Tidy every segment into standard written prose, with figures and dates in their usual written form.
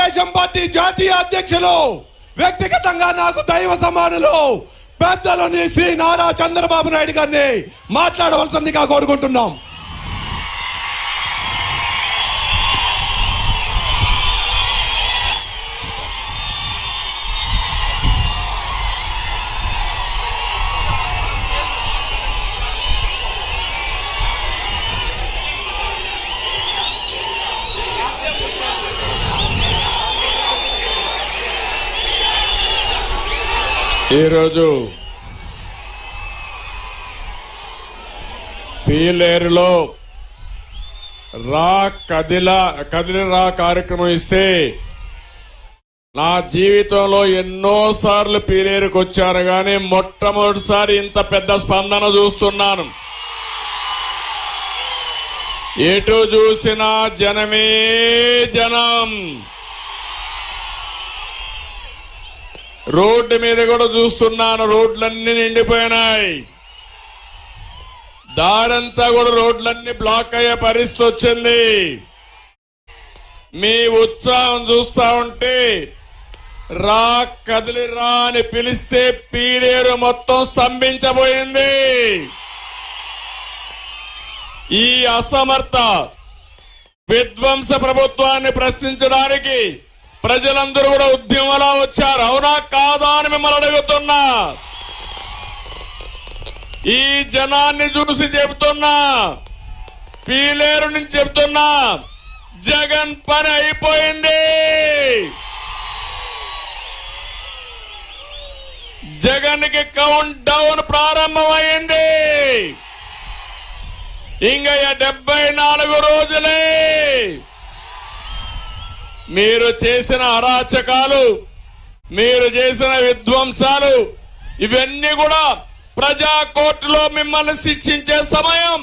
Telugu Desam party జాతీయ అధ్యక్షులు, వ్యక్తిగతంగా నాకు దైవ సమానులు పెద్దలని శ్రీ నారా చంద్రబాబు నాయుడు గారిని మాట్లాడవలసిందిగా కోరుకుంటున్నాం. ఈరోజు పీలేరులో కదిలిరా కార్యక్రమం ఇస్తే నా జీవితంలో ఎన్నోసార్లు పీలేరుకు వచ్చాను కానీ మొట్టమొదటిసారి ఇంత పెద్ద స్పందన చూస్తున్నాను. ఎటు చూసినా జనమే జనం. రోడ్డు మీద కూడా చూస్తున్నాను, రోడ్లన్నీ నిండిపోయినాయి. దారంతా కూడా రోడ్లన్నీ బ్లాక్ అయ్యే పరిస్థితి వచ్చింది. మీ ఉత్సాహం చూస్తా ఉంటే రా కదిలిరా అని పిలిస్తే పీలేరు మొత్తం స్తంభించబోయింది. ఈ అసమర్థ విధ్వంస ప్రభుత్వాన్ని ప్రశ్నించడానికి ప్రజలందరూ కూడా ఉద్యమంలో వచ్చారు. అవునా కాదా అని మిమ్మల్ని అడుగుతున్నా. ఈ జనాన్ని చూసి చెబుతున్నా, పీలేరు నుంచి చెబుతున్నా, జగన్ పని అయిపోయింది. జగన్ కి కౌంట్ డౌన్ ప్రారంభమైంది. ఇంకా 74 రోజులే. మీరు చేసిన అరాచకాలు, మీరు చేసిన విధ్వంసాలు ఇవన్నీ కూడా ప్రజా కోర్టులో మిమ్మల్ని శిక్షించే సమయం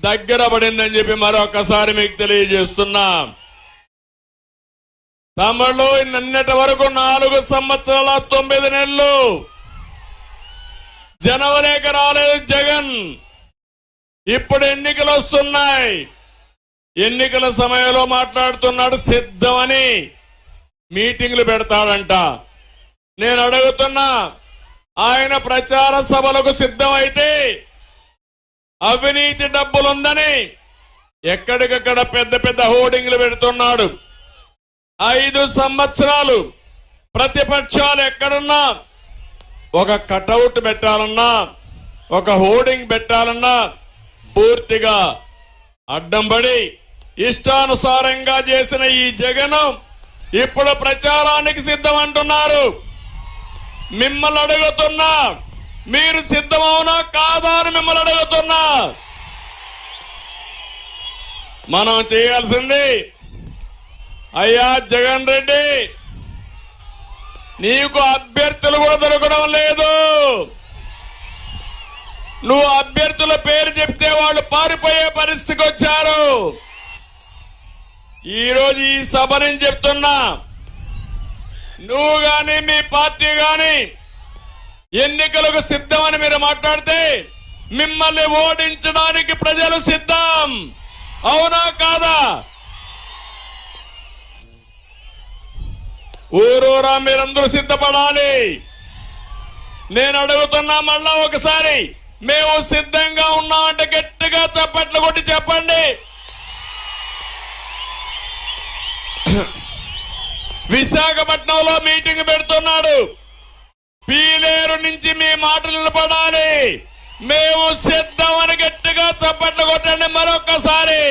దగ్గర పడిందని చెప్పి మరొకసారి మీకు తెలియజేస్తున్నా. తమలో నిన్నటి వరకు 4 సంవత్సరాల 9 నెలలు జనవరికి రాలేదు జగన్. ఇప్పుడు ఎన్నికలు వస్తున్నాయి. ఎన్నికల సమయంలో మాట్లాడుతున్నాడు, సిద్ధమని మీటింగ్లు పెడతాడంట. నేను అడుగుతున్నా, ఆయన ప్రచార సభలకు సిద్ధమైతే అవినీతి డబ్బులుందని ఎక్కడికక్కడ పెద్ద పెద్ద హోర్డింగ్లు పెడుతున్నాడు. 5 సంవత్సరాలు ప్రతిపక్షాలు ఎక్కడున్నా ఒక కటౌట్ పెట్టాలన్నా, ఒక హోర్డింగ్ పెట్టాలన్నా పూర్తిగా అడ్డం పడి ఇష్టానుసారంగా చేసిన ఈ జగన్ ఇప్పుడు ప్రచారానికి సిద్ధం అంటున్నారు. మిమ్మల్ని అడుగుతున్నా, మీరు సిద్ధమవునా కాదా అని మిమ్మల్ని అడుగుతున్నా. మనం చేయాల్సింది, అయ్యా జగన్ రెడ్డి, నీకు అభ్యర్థులు కూడా దొరకడం లేదు. నువ్వు అభ్యర్థుల పేరు చెప్తే వాళ్ళు పారిపోయే పరిస్థితికి వచ్చారు. ఈరోజు ఈ సభ నుంచి చెప్తున్నా, నువ్వు గాని మీ పార్టీ గాని ఎన్నికలకు సిద్ధమని మీరు మాట్లాడితే మిమ్మల్ని ఓడించడానికి ప్రజలు సిద్ధం. అవునా కాదా? ఊరూరా మీరందరూ సిద్ధపడాలి. నేను అడుగుతున్నా మళ్ళా ఒకసారి, మేము సిద్ధంగా ఉన్నామంటే గట్టిగా చప్పట్లు కొట్టి చెప్పండి. విశాఖపట్నంలో మీటింగ్ పెడుతున్నాడు. పీలేరు నుంచి మీ మాటలు నిలబడాలి. మేము సిద్ధమని గట్టిగా చప్పట్లు కొట్టండి మరొకసారి.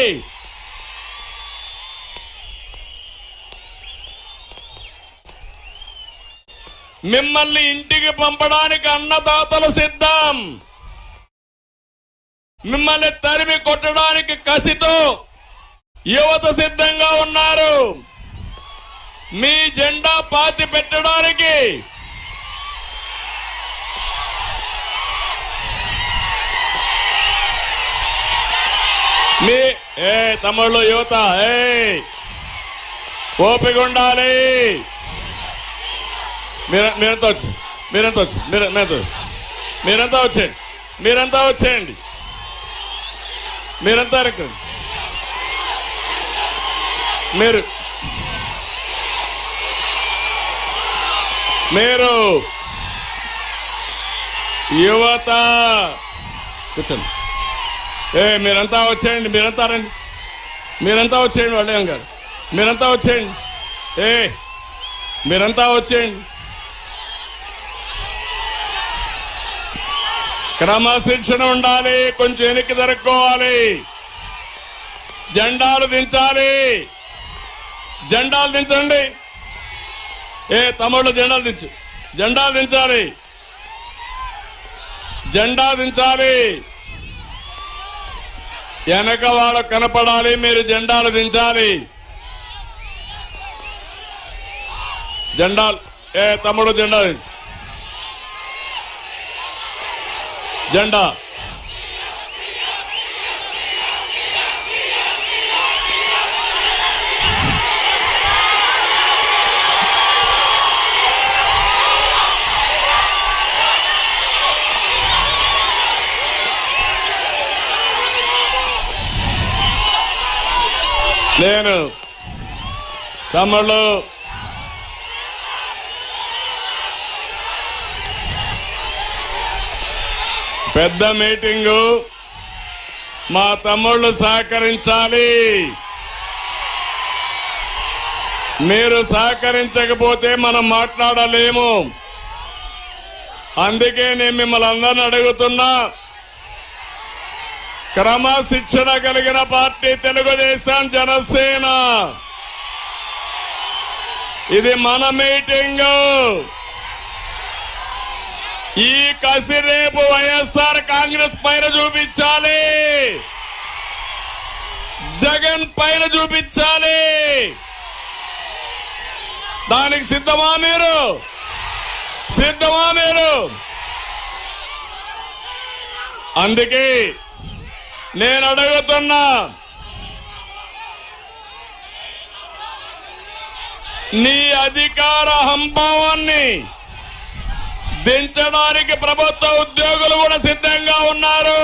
మిమ్మల్ని ఇంటికి పంపడానికి అన్నదాతలు సిద్ధం. మిమ్మల్ని తరిమి కొట్టడానికి కసితో యువత సిద్ధంగా ఉన్నారు. మీ జెండా పాతి పెట్టడానికి మీ తమ్ముళ్ళు యువత ఓపిక ఉండాలి. మీరంతా వచ్చేయండి. మీరంతా మీరు మీరు యువత కూర్చోండి. మీరంతా వచ్చేయండి, మీరంతా రండి, మీరంతా వచ్చేయండి. వాళ్ళేం గారు మీరంతా వచ్చేయండి, మీరంతా వచ్చేయండి. క్రమశిక్షణ ఉండాలి, కొంచెం వెనక్కి జరుపుకోవాలి, జెండాలు దించాలి, జెండాలు దించండి. తమ్ముళ్ళు జెండాలు దించు, జెండాలు దించాలి, జెండా దించాలి. వెనక వాళ్ళకు కనపడాలి, మీరు జెండాలు దించాలి. జెండాలు తమ్ముడు జెండా దించు, జెండా. నేను తమ్ముళ్ళు పెద్ద మీటింగు, మా తమ్ముళ్ళు సహకరించాలి. మీరు సహకరించకపోతే మనం మాట్లాడలేము. అందుకే నేను మిమ్మల్ని అందరిని అడుగుతున్నా, క్రమశిక్షణ కలిగిన పార్టీ తెలుగుదేశం జనసేన. ఇది మన మీటింగు. ఈ కసి రేపు వైఎస్ఆర్ కాంగ్రెస్ పైన చూపించాలి, జగన్ పైన చూపించాలి. దానికి సిద్ధమా మీరు? సిద్ధమా మీరు? అందుకే నేను అడుగుతున్నా, నీ అధికార హంభావాన్ని దించడానికి ప్రభుత్వ ఉద్యోగులు కూడా సిద్ధంగా ఉన్నారు.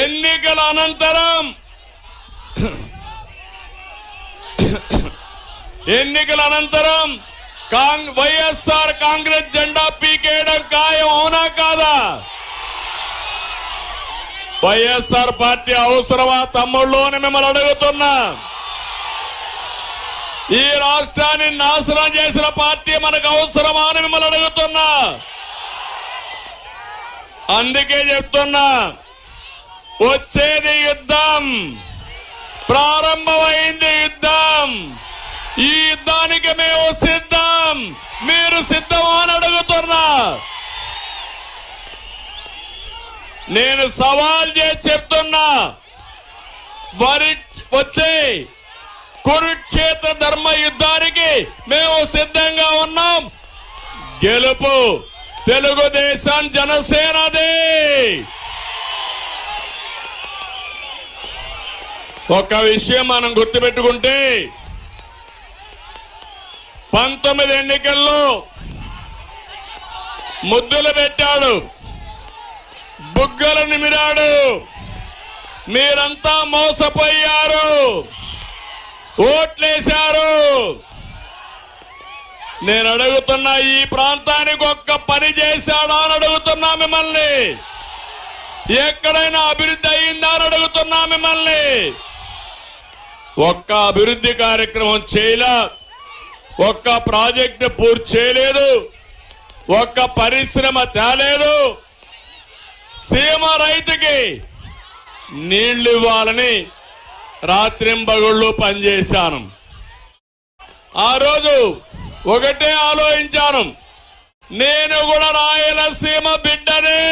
ఎన్నికల అనంతరం వైఎస్ఆర్ కాంగ్రెస్ జెండా పీకేయడం ఖాయం, అవునా కాదా? వైఎస్ఆర్ పార్టీ అవసరమా తమ్ముళ్ళు అని మిమ్మల్ని అడుగుతున్నా. ఈ రాష్ట్రాన్ని నాశనం చేసిన పార్టీ మనకు అవసరమా అని మిమ్మల్ని అడుగుతున్నా. అందుకే చెప్తున్నా, వచ్చేది యుద్ధం, ప్రారంభమైంది యుద్ధం. ఈ యుద్ధానికి మేము సిద్ధం, మీరు సిద్ధమా అని అడుగుతున్నా. నేను సవాల్ చేసి చెప్తున్నా, వచ్చే కురుక్షేత్ర ధర్మ యుద్ధానికి మేము సిద్ధంగా ఉన్నాం. గెలుపు తెలుగుదేశం జనసేనది. ఒక విషయం మనం గుర్తుపెట్టుకుంటే, 19 ఎన్నికల్లో ముద్దులు పెట్టాడు, బుగ్గలు నిమిరాడు, మీరంతా మోసపోయారు, ఓట్లేశారు. నేను అడుగుతున్నా, ఈ ప్రాంతానికి ఒక్క పని చేశాడా అని అడుగుతున్నా మిమ్మల్ని. ఎక్కడైనా అభివృద్ధి అయిందా అని అడుగుతున్నా మిమ్మల్ని. ఒక్క అభివృద్ధి కార్యక్రమం చేయలే, ఒక్క ప్రాజెక్టు పూర్తి చేయలేదు, ఒక్క పరిశ్రమ తేలేదు. సీమ రైతుకి నీళ్లు ఇవ్వాలని రాత్రింబగళ్ళు పనిచేశాను. ఆ రోజు ఒకటే ఆలోచించాను, నేను కూడా రాయలసీమ బిడ్డనే,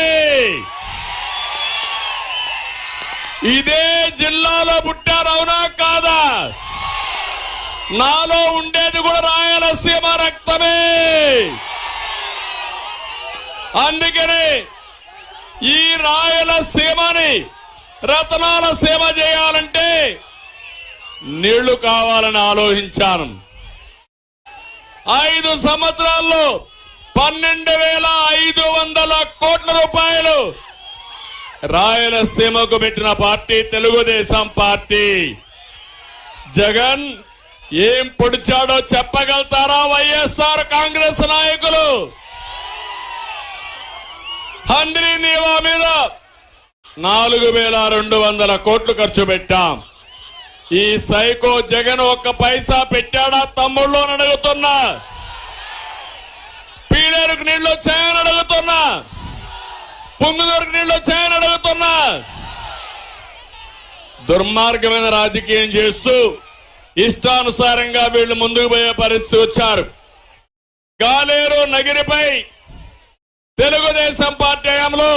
ఇదే జిల్లాలో పుట్టారు, అవునా కాదా? నాలో ఉండేది కూడా రాయలసీమ రక్తమే. అందుకని ఈ రాయలసీమని రతనాల సీమ చేయాలంటే నీళ్లు కావాలని ఆలోచించాను. 5 సంవత్సరాల్లో 12,500 కోట్ల రూపాయలు రాయలసీమకు పెట్టిన పార్టీ తెలుగుదేశం పార్టీ. జగన్ ఏం పొడిచాడో చెప్పగలుగుతారా వైఎస్ఆర్ కాంగ్రెస్ నాయకులు? హంద్రీ నీవా మీద 4,200 కోట్లు ఖర్చు పెట్టాం. ఈ సైకో జగన్ ఒక్క పైసా పెట్టాడా తమ్ముళ్ళు అని అడుగుతున్నా. పీడేరుకు నీళ్లు వచ్చాయని అడుగుతున్నా. పుంగుదూరుకు నీళ్లు వచ్చాయని అడుగుతున్నా. దుర్మార్గమైన రాజకీయం చేస్తూ ఇష్టానుసారంగా వీళ్లు ముందుకు పోయే పరిస్థితి వచ్చారు. గాలేరు నగిరిపై తెలుగుదేశం పార్టీ హయాంలో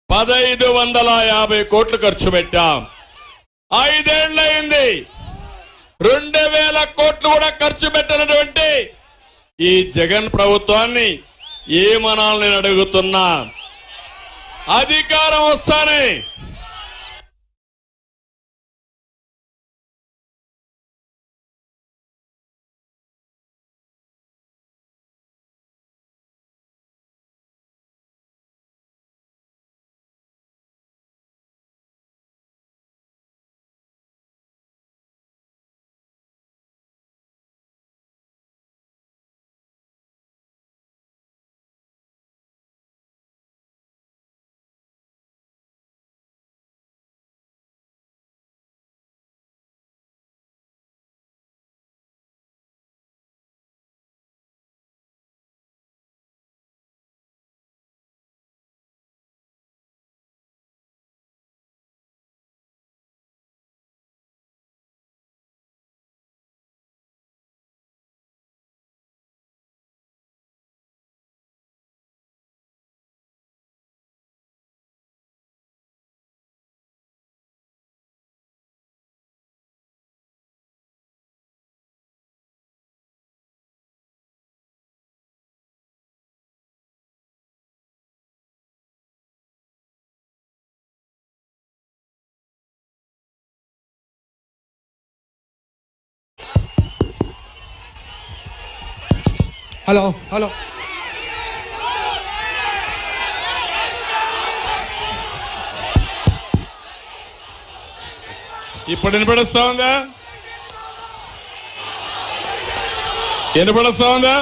1,550 కోట్లు ఖర్చు పెట్టాం. 5 ఏళ్లయింది. 2,000 కోట్లు కూడా ఖర్చు పెట్టినటువంటి ఈ జగన్ ప్రభుత్వాన్ని ఏమనాలని నేను అడుగుతున్నా. అధికారం వస్తానే హలో హలో ఇప్పుడు వినపడొస్తా ఉందా? వినపడొస్తా ఉందా?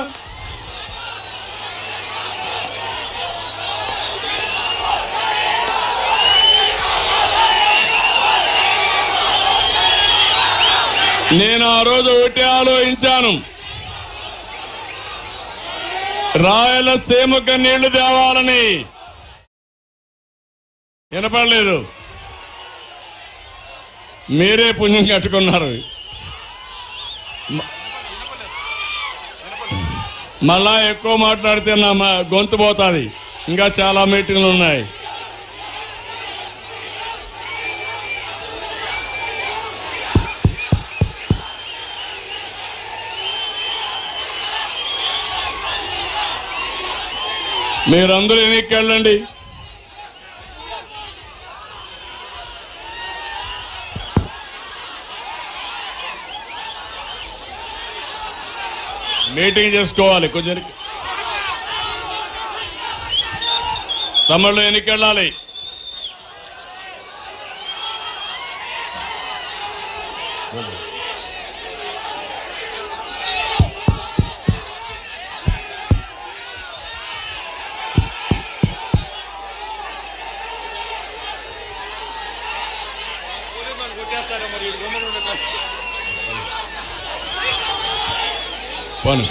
నేను ఆ రోజు ఒకటి ఆలోచించాను. రాయలసీమకు నీళ్లు తేవాలని. వినపడలేదు. మీరే పుణ్యం కట్టుకున్నారు. మళ్ళా ఎక్కువ మాట్లాడితే నా గొంతు పోతుంది. ఇంకా చాలా మీటింగ్లు ఉన్నాయి. మీరందరూ ఎన్నికకి వెళ్ళండి. మీటింగ్ చేసుకోవాలి. కొంచెం తమిళలో ఎన్నికకి వెళ్ళాలి. పని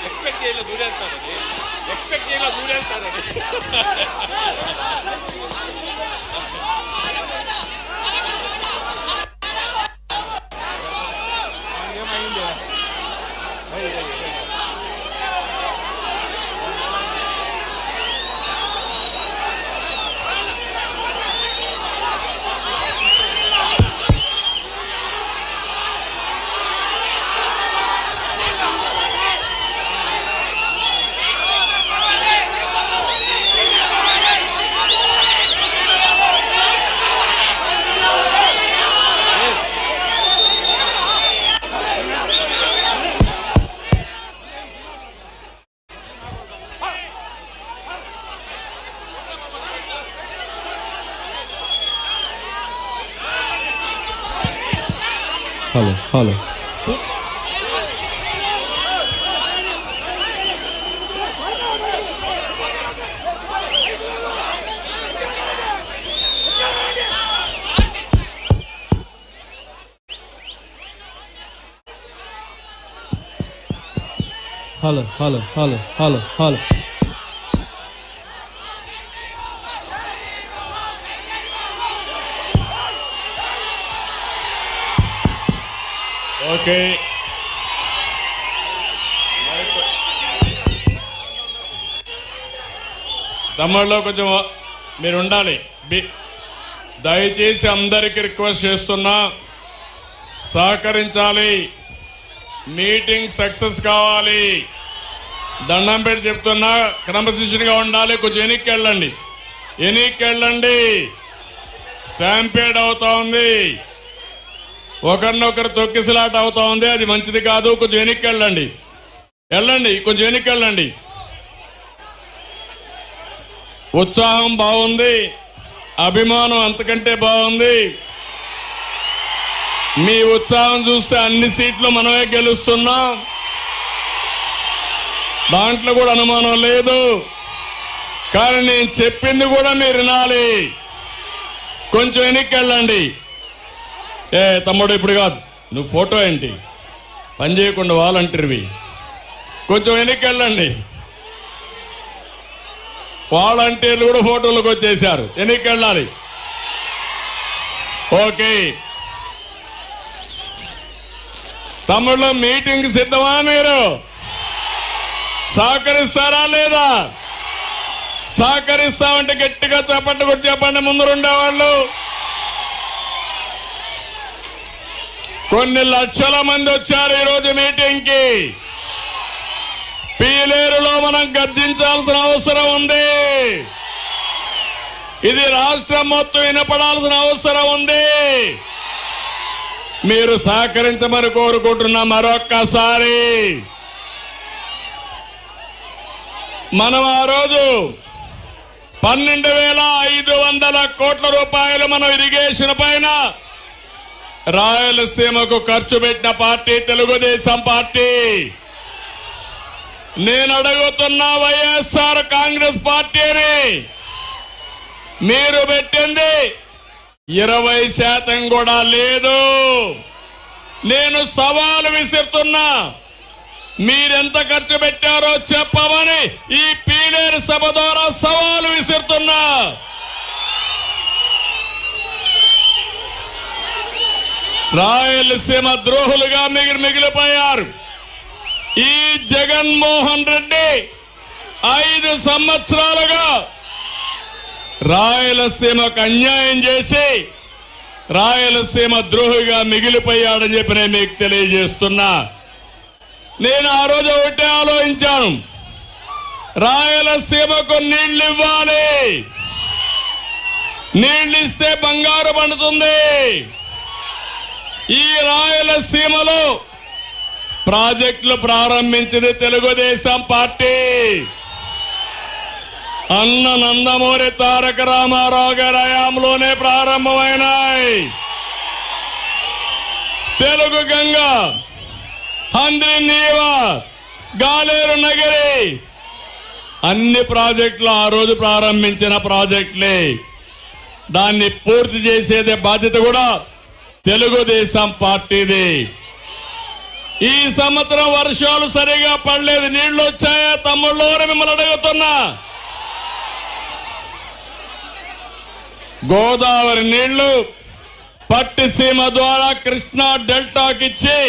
ఎక్స్పెక్ట్ చేయలేదు దూరేస్తారని. హలో హలో ఓకే, తమ్ముళ్ళు కొంచెం మీరు ఉండాలి. దయచేసి అందరికి రిక్వెస్ట్ చేస్తున్నా, సహకరించాలి. మీటింగ్ సక్సెస్ కావాలి. దండం పెట్టి చెప్తున్నా, క్రమశిక్షణగా ఉండాలి. కొంచెం ఎన్నికకి వెళ్ళండి. స్టాంపేడ్ అవుతా ఉంది, ఒకరినొకరు తొక్కిసలాట అవుతా ఉంది. అది మంచిది కాదు. కొంచెం ఎన్నికకి వెళ్ళండి. కొంచెం ఎన్నికకి వెళ్ళండి. ఉత్సాహం బాగుంది, అభిమానం అంతకంటే బాగుంది. మీ ఉత్సాహం చూస్తే అన్ని సీట్లు మనమే గెలుస్తున్నాం, దాంట్లో కూడా అనుమానం లేదు. కానీ నేను చెప్పింది కూడా మీరు వినాలి. కొంచెం ఎన్నికెళ్ళండి. తమ్ముడు ఇప్పుడు కాదు, నువ్వు ఫోటో ఏంటి పని చేయకుండా వాలంటీర్వి. కొంచెం ఎన్నికెళ్ళండి. వాలంటీర్లు కూడా ఫోటోలకు వచ్చేసారు. ఎన్నికెళ్ళాలి. ఓకే తమ్ముళ్ళు, మీటింగ్ సిద్ధమా? మీరు సహకరిస్తారా లేదా? సహకరిస్తామంటే గట్టిగా చెప్పండి. కూడా చెప్పండి. ముందు ఉండేవాళ్ళు కొన్ని లక్షల మంది వచ్చారు ఈరోజు మీటింగ్ కి. పీలేరులో మనం గర్జించాల్సిన అవసరం ఉంది. ఇది రాష్ట్రం మొత్తం వినపడాల్సిన అవసరం ఉంది. మీరు సహకరించమని కోరుకుంటున్నా. మరొక్కసారి మనం ఆ రోజు 12,500 కోట్ల రూపాయలు మనం ఇరిగేషన్ పైన రాయలసీమకు ఖర్చు పెట్టిన పార్టీ తెలుగుదేశం పార్టీ. నేను అడుగుతున్నా, వైఎస్ఆర్ కాంగ్రెస్ పార్టీని మీరు పెట్టింది 20% కూడా లేదు. నేను సవాలు విసురుతున్నా, మీరెంత ఖర్చు పెట్టారో చెప్పమని ఈ పీలేరు సభ ద్వారా సవాలు విసురుతున్నా. రాయలసీమ ద్రోహులుగా మిగిలిపోయారు. ఈ జగన్మోహన్ రెడ్డి 5 సంవత్సరాలుగా రాయలసీమకు అన్యాయం చేసి రాయలసీమ ద్రోహిగా మిగిలిపోయాడని చెప్పి నేను మీకు తెలియజేస్తున్నా. నేను ఆ రోజు ఒకటే ఆలోచించాను, రాయలసీమకు నీళ్లు ఇవ్వాలి. నీళ్లు ఇస్తే బంగారు పండుతుంది. ఈ రాయలసీమలో ప్రాజెక్టులు ప్రారంభించింది తెలుగుదేశం పార్టీ. అన్న నందమూరి తారక రామారావు గారి హయాంలోనే ప్రారంభమైనాయి. తెలుగు గంగ, హంద్రి నీవ, గాలేరు నగరి అన్ని ప్రాజెక్టులు ఆ రోజు ప్రారంభించిన ప్రాజెక్టులే. దాన్ని పూర్తి చేసేదే బాధ్యత కూడా తెలుగుదేశం పార్టీది. ఈ సంవత్సరం వర్షాలు సరిగా పడలేదు. నీళ్లు వచ్చాయా తమ్ముళ్ళు? మిమ్మల్ని అడుగుతున్నా. గోదావరి నీళ్లు పట్టిసీమ ద్వారా కృష్ణా డెల్టాకిచ్చి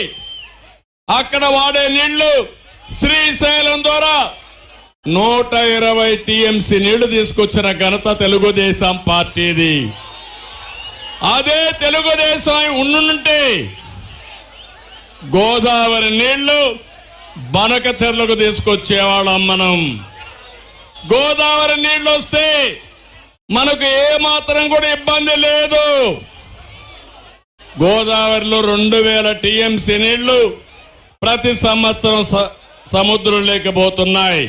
అక్కడ వాడే నీళ్లు శ్రీశైలం ద్వారా 120 టీఎంసీ నీళ్లు తీసుకొచ్చిన ఘనత తెలుగుదేశం పార్టీది. అదే తెలుగుదేశం ఉండుంటే గోదావరి నీళ్లు బనకచెర్లకు తీసుకొచ్చేవాళ్ళం మనం. గోదావరి నీళ్లు వస్తే మనకు ఏ మాత్రం కూడా ఇబ్బంది లేదు. గోదావరిలో 2000 టీఎంసీ నీళ్లు ప్రతి సంవత్సరం సముద్రం లేకపోతున్నాయి.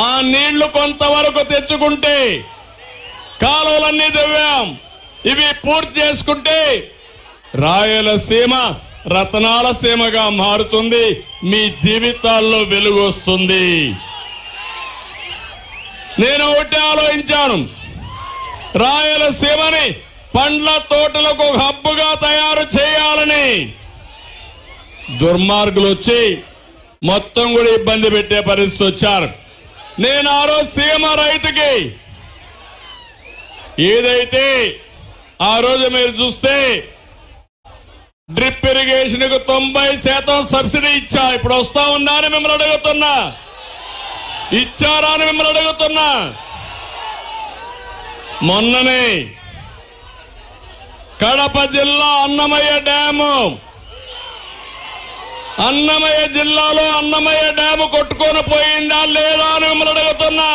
ఆ నీళ్లు కొంతవరకు తెచ్చుకుంటే కాలువలన్నీ దివ్యాం, ఇవి పూర్తి చేసుకుంటే రాయలసీమ రతనాల సీమగా మారుతుంది. మీ జీవితాల్లో వెలుగు వస్తుంది. నేను ఒకటే ఆలోచించాను, రాయలసీమని పండ్ల తోటలకు ఒక హబ్బుగా తయారు చేయాలని. దుర్మార్గులు వచ్చి మొత్తం కూడా ఇబ్బంది పెట్టే పరిస్థితి వచ్చారు. నేను ఆ రోజు సీమ రైతుకి ఏదైతే ఆ రోజు మీరు చూస్తే డ్రిప్ ఇరిగేషన్ కు 90% సబ్సిడీ ఇచ్చా. ఇప్పుడు వస్తా ఉందా అని మిమ్మల్ని అడుగుతున్నా, ఇచ్చారా అని మిమ్మల్ని అడుగుతున్నా. మొన్ననే కడప జిల్లా అన్నమయ్య డ్యాము, అన్నమయ్య జిల్లాలో అన్నమయ్య డ్యాము కొట్టుకొని పోయిందా లేదా అని మిమ్మల్ని అడుగుతున్నా.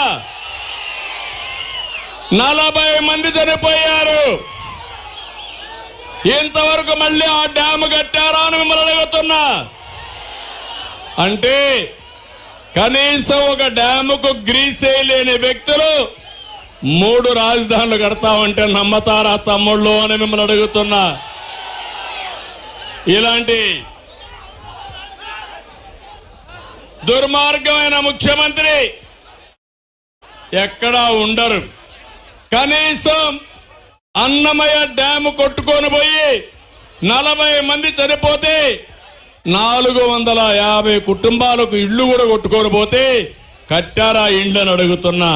40 మంది చనిపోయారు. ఇంతవరకు మళ్ళీ ఆ డ్యాము కట్టారా అని మిమ్మల్ని అడుగుతున్నా. అంటే కనీసం ఒక డ్యాముకు గ్రీస్ వేయలేని వ్యక్తులు 3 రాజధానులు కడతామంటే నమ్మతారా తమ్ముళ్ళు అని మిమ్మల్ని అడుగుతున్నా. ఇలాంటి దుర్మార్గమైన ముఖ్యమంత్రి ఎక్కడా ఉండరు. కనీసం అన్నమయ్య డ్యాము కొట్టుకొని పోయి 40 మంది చనిపోతే 450 కుటుంబాలకు ఇళ్లు కూడా కొట్టుకొని పోతే కట్టారా ఇండ్లు అని అడుగుతున్నా.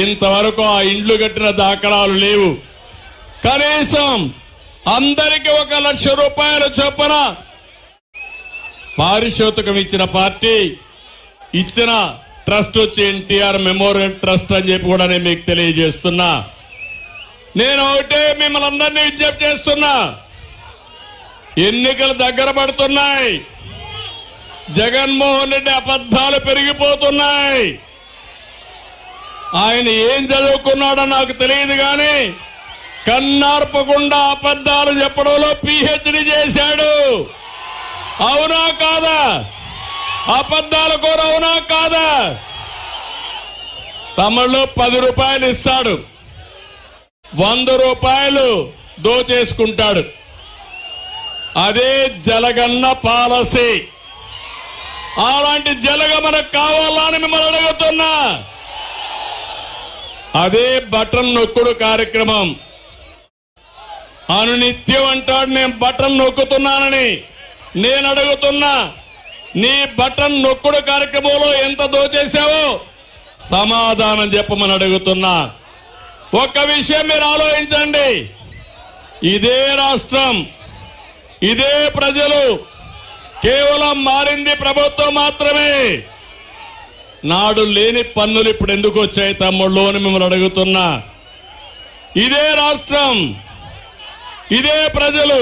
ఇంతవరకు ఆ ఇండ్లు కట్టిన దాఖలాలు లేవు. కనీసం అందరికి 1 లక్ష రూపాయలు చొప్పున పారితోషికం ఇచ్చిన పార్టీ, ఇచ్చిన ట్రస్ట్ వచ్చి ఎన్టీఆర్ మెమోరియల్ ట్రస్ట్ అని చెప్పి కూడా నేను మీకు తెలియజేస్తున్నా. నేను ఒకటే మిమ్మల్ని అందరినీ విజ్ఞప్తి చేస్తున్నా, ఎన్నికలు దగ్గర పడుతున్నాయి. జగన్మోహన్ రెడ్డి అబద్ధాలు పెరిగిపోతున్నాయి. ఆయన ఏం చదువుకున్నాడో నాకు తెలియదు కానీ కన్నార్పకుండా అబద్ధాలు చెప్పడంలో పిహెచ్డి చేశాడు. అవునా కాదా? అబద్ధాల కూర అవునా కాదా? తమిళలో 10 రూపాయలు ఇస్తాడు, 100 రూపాయలు దోచేసుకుంటాడు. అదే జలగన్న పాలసీ. అలాంటి జలగ మనకు కావాలని మిమ్మల్ని అడుగుతున్నా. అదే బటన్ నొక్కుడు కార్యక్రమం. అనునిత్యం అంటాడు నేను బటన్ నొక్కుతున్నానని. నేను అడుగుతున్నా, నీ బటన్ నొక్కుడు కార్యక్రమంలో ఎంత దోచేశావో సమాధానం చెప్పమని అడుగుతున్నా. ఒక్క విషయం మీరు ఆలోచించండి, ఇదే రాష్ట్రం, ఇదే ప్రజలు, కేవలం మారింది ప్రభుత్వం మాత్రమే. నాడు లేని పన్నులు ఇప్పుడు ఎందుకు వచ్చాయి తమ్ముళ్ళు అని మిమ్మల్ని అడుగుతున్నా. ఇదే రాష్ట్రం, ఇదే ప్రజలు,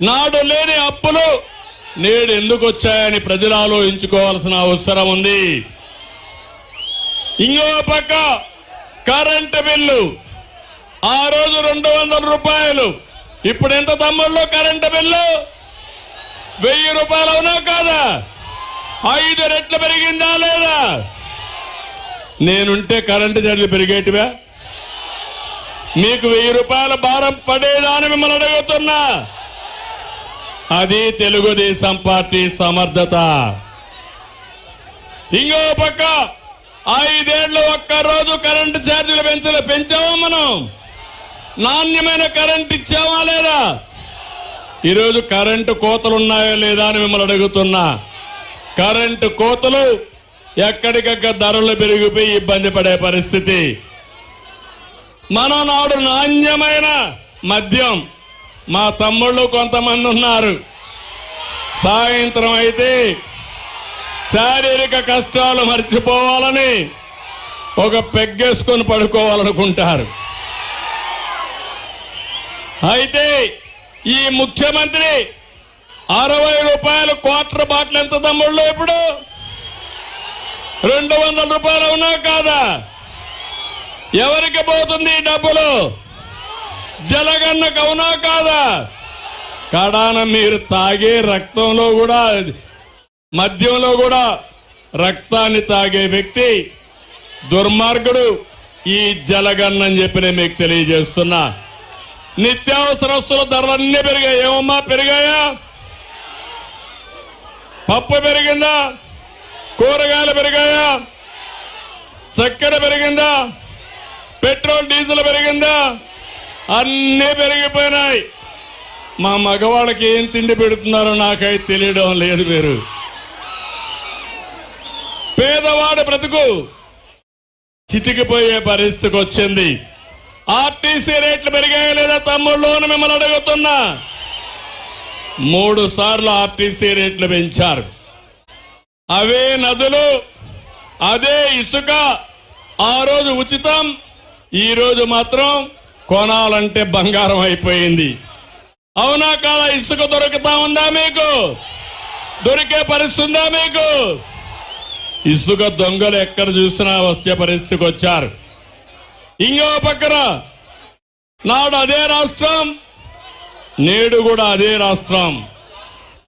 నాడు లేని అప్పులు నేడు ఎందుకు వచ్చాయని ప్రజలు ఆలోచించుకోవాల్సిన అవసరం ఉంది. ఇంకో పక్క కరెంటు బిల్లు ఆ రోజు 200 రూపాయలు, ఇప్పుడు ఎంత తమ్ముళ్ళు కరెంటు బిల్లు? 1000 రూపాయలు అవునా కాదా? 5 రెట్లు పెరిగిందా లేదా? నేనుంటే కరెంటు ఛార్జీలు పెరిగేటివా? మీకు 1000 రూపాయల భారం పడేదా అని మిమ్మల్ని అడుగుతున్నా. అది తెలుగుదేశం పార్టీ సమర్థత. ఇంకో పక్క 5 ఏళ్లు ఒక్కరోజు కరెంటు ఛార్జీలు పెంచావా? మనం నాణ్యమైన కరెంట్ ఇచ్చావా లేదా? ఈరోజు కరెంటు కోతలు ఉన్నాయో లేదా అని మిమ్మల్ని అడుగుతున్నా. కరెంటు కోతలు, ఎక్కడికక్కడ ధరలు పెరిగిపోయి ఇబ్బంది పడే పరిస్థితి. మనం నాడు నాణ్యమైన మద్యం, మా తమ్ముళ్ళు కొంతమంది ఉన్నారు, సాయంత్రం అయితే శారీరక కష్టాలు మర్చిపోవాలని ఒక పెగ్గేసుకొని పడుకోవాలనుకుంటారు. అయితే ఈ ముఖ్యమంత్రి 60 రూపాయలు క్వార్టర్ బాటిల్ ఎంత తమ్ముళ్ళు? ఇప్పుడు 200 రూపాయలు అవునా కాదా? ఎవరికి పోతుంది ఈ డబ్బులు? జలగన్నకు అవునా కాదా? కడాన మీరు తాగే రక్తంలో కూడా, మద్యంలో కూడా రక్తాన్ని తాగే వ్యక్తి దుర్మార్గుడు ఈ జలగన్నని చెప్పి నేను మీకు తెలియజేస్తున్నా. నిత్యావసర వస్తువుల ధరలన్నీ పెరిగాయి. ఏమమ్మా పెరిగాయా? పప్పు పెరిగిందా? కూరగాయలు పెరిగాయా? చక్కెర పెరిగిందా? పెట్రోల్ డీజిల్ పెరిగిందా? అన్నీ పెరిగిపోయినాయి. మా మగవాళ్ళకి ఏం తిండి పెడుతున్నారో నాకైతే తెలియడం లేదు. మీరు పేదవాడి బ్రతుకు చితికిపోయే పరిస్థితికి వచ్చింది. ఆర్టీసీ రేట్లు పెరిగాయా లేదా తమ్ముళ్ళు అని మిమ్మల్ని అడుగుతున్నా. 3 సార్లు ఆర్టీసీ రేట్లు పెంచారు. అవే నదులు, అదే ఇసుక ఆ రోజు ఉచితం, ఈ రోజు మాత్రం కొనాలంటే బంగారం అయిపోయింది. అవునా కాదా? ఇసుక దొరుకుతా ఉందా మీకు? దొరికే పరిస్థితి ఉందా మీకు? ఇసుక దొంగలు ఎక్కడ చూసినా వచ్చే పరిస్థితికి వచ్చారు. ఇంకో పక్కన నాడు అదే రాష్ట్రం, నేడు కూడా అదే రాష్ట్రం.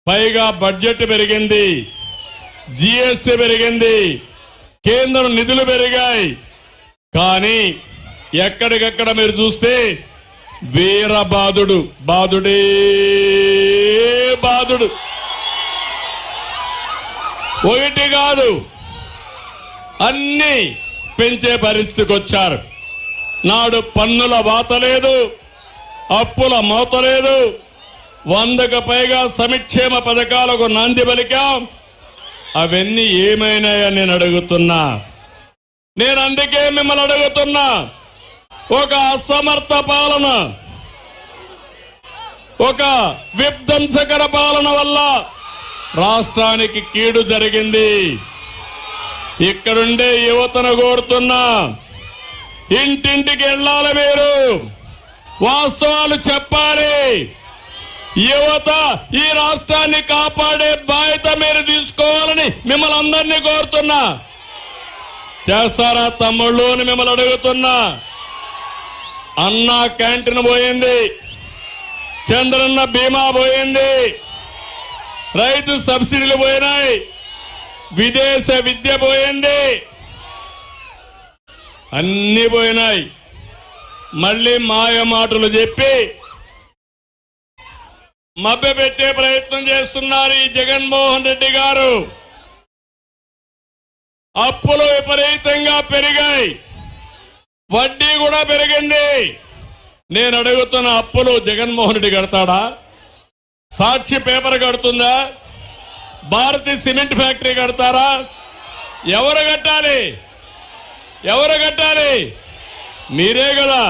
పైగా బడ్జెట్ పెరిగింది, జీఎస్టీ పెరిగింది, కేంద్రం నిధులు పెరిగాయి. కానీ ఎక్కడికక్కడ మీరు చూస్తే వీరబాదుడు, బాదుడే బాదుడు. ఒకటి కాదు, అన్ని పెంచే పరిస్థితికి వచ్చారు. నాడు పన్నుల వాత లేదు, అప్పుల మోత లేదు, 100కు పైగా సంక్షేమ పథకాలకు నాంది పలికాం. అవన్నీ ఏమైనాయని నేను అడుగుతున్నా. నేను అందుకే మిమ్మల్ని అడుగుతున్నా. ఒక అసమర్థ పాలన, ఒక విధ్వంసకర పాలన వల్ల రాష్ట్రానికి కీడు జరిగింది. ఇక్కడుండే యువతను కోరుతున్నా, ఇంటింటికి వెళ్ళాలి, మీరు వాస్తవాలు చెప్పాలి. యువత ఈ రాష్ట్రాన్ని కాపాడే బాధ్యత మీరు తీసుకోవాలని మిమ్మల్ని అందరినీ కోరుతున్నా. చేస్తారా తమ్ముళ్ళు అని మిమ్మల్ని అడుగుతున్నా. అన్నా క్యాంటీన్ పోయింది, చంద్రన్న బీమా పోయింది, రైతు సబ్సిడీలు పోయినాయి, విదేశ విద్య పోయింది, అన్ని పోయినాయి. మళ్ళీ మాయ మాటలు చెప్పి మభ్యపెట్టే ప్రయత్నం చేస్తున్నారు ఈ జగన్మోహన్ రెడ్డి గారు. అప్పులు విపరీతంగా పెరిగాయి, వడ్డీ కూడా పెరిగింది. నేను అడుగుతున్న అప్పులు జగన్మోహన్ రెడ్డి కడతాడా? సాక్షి పేపర్ కడుతుందా? భారతీ సిమెంట్ ఫ్యాక్టరీ కడతారా? ఎవరు కట్టాలి? ఎవరు కట్టాలి? మీరే కదా.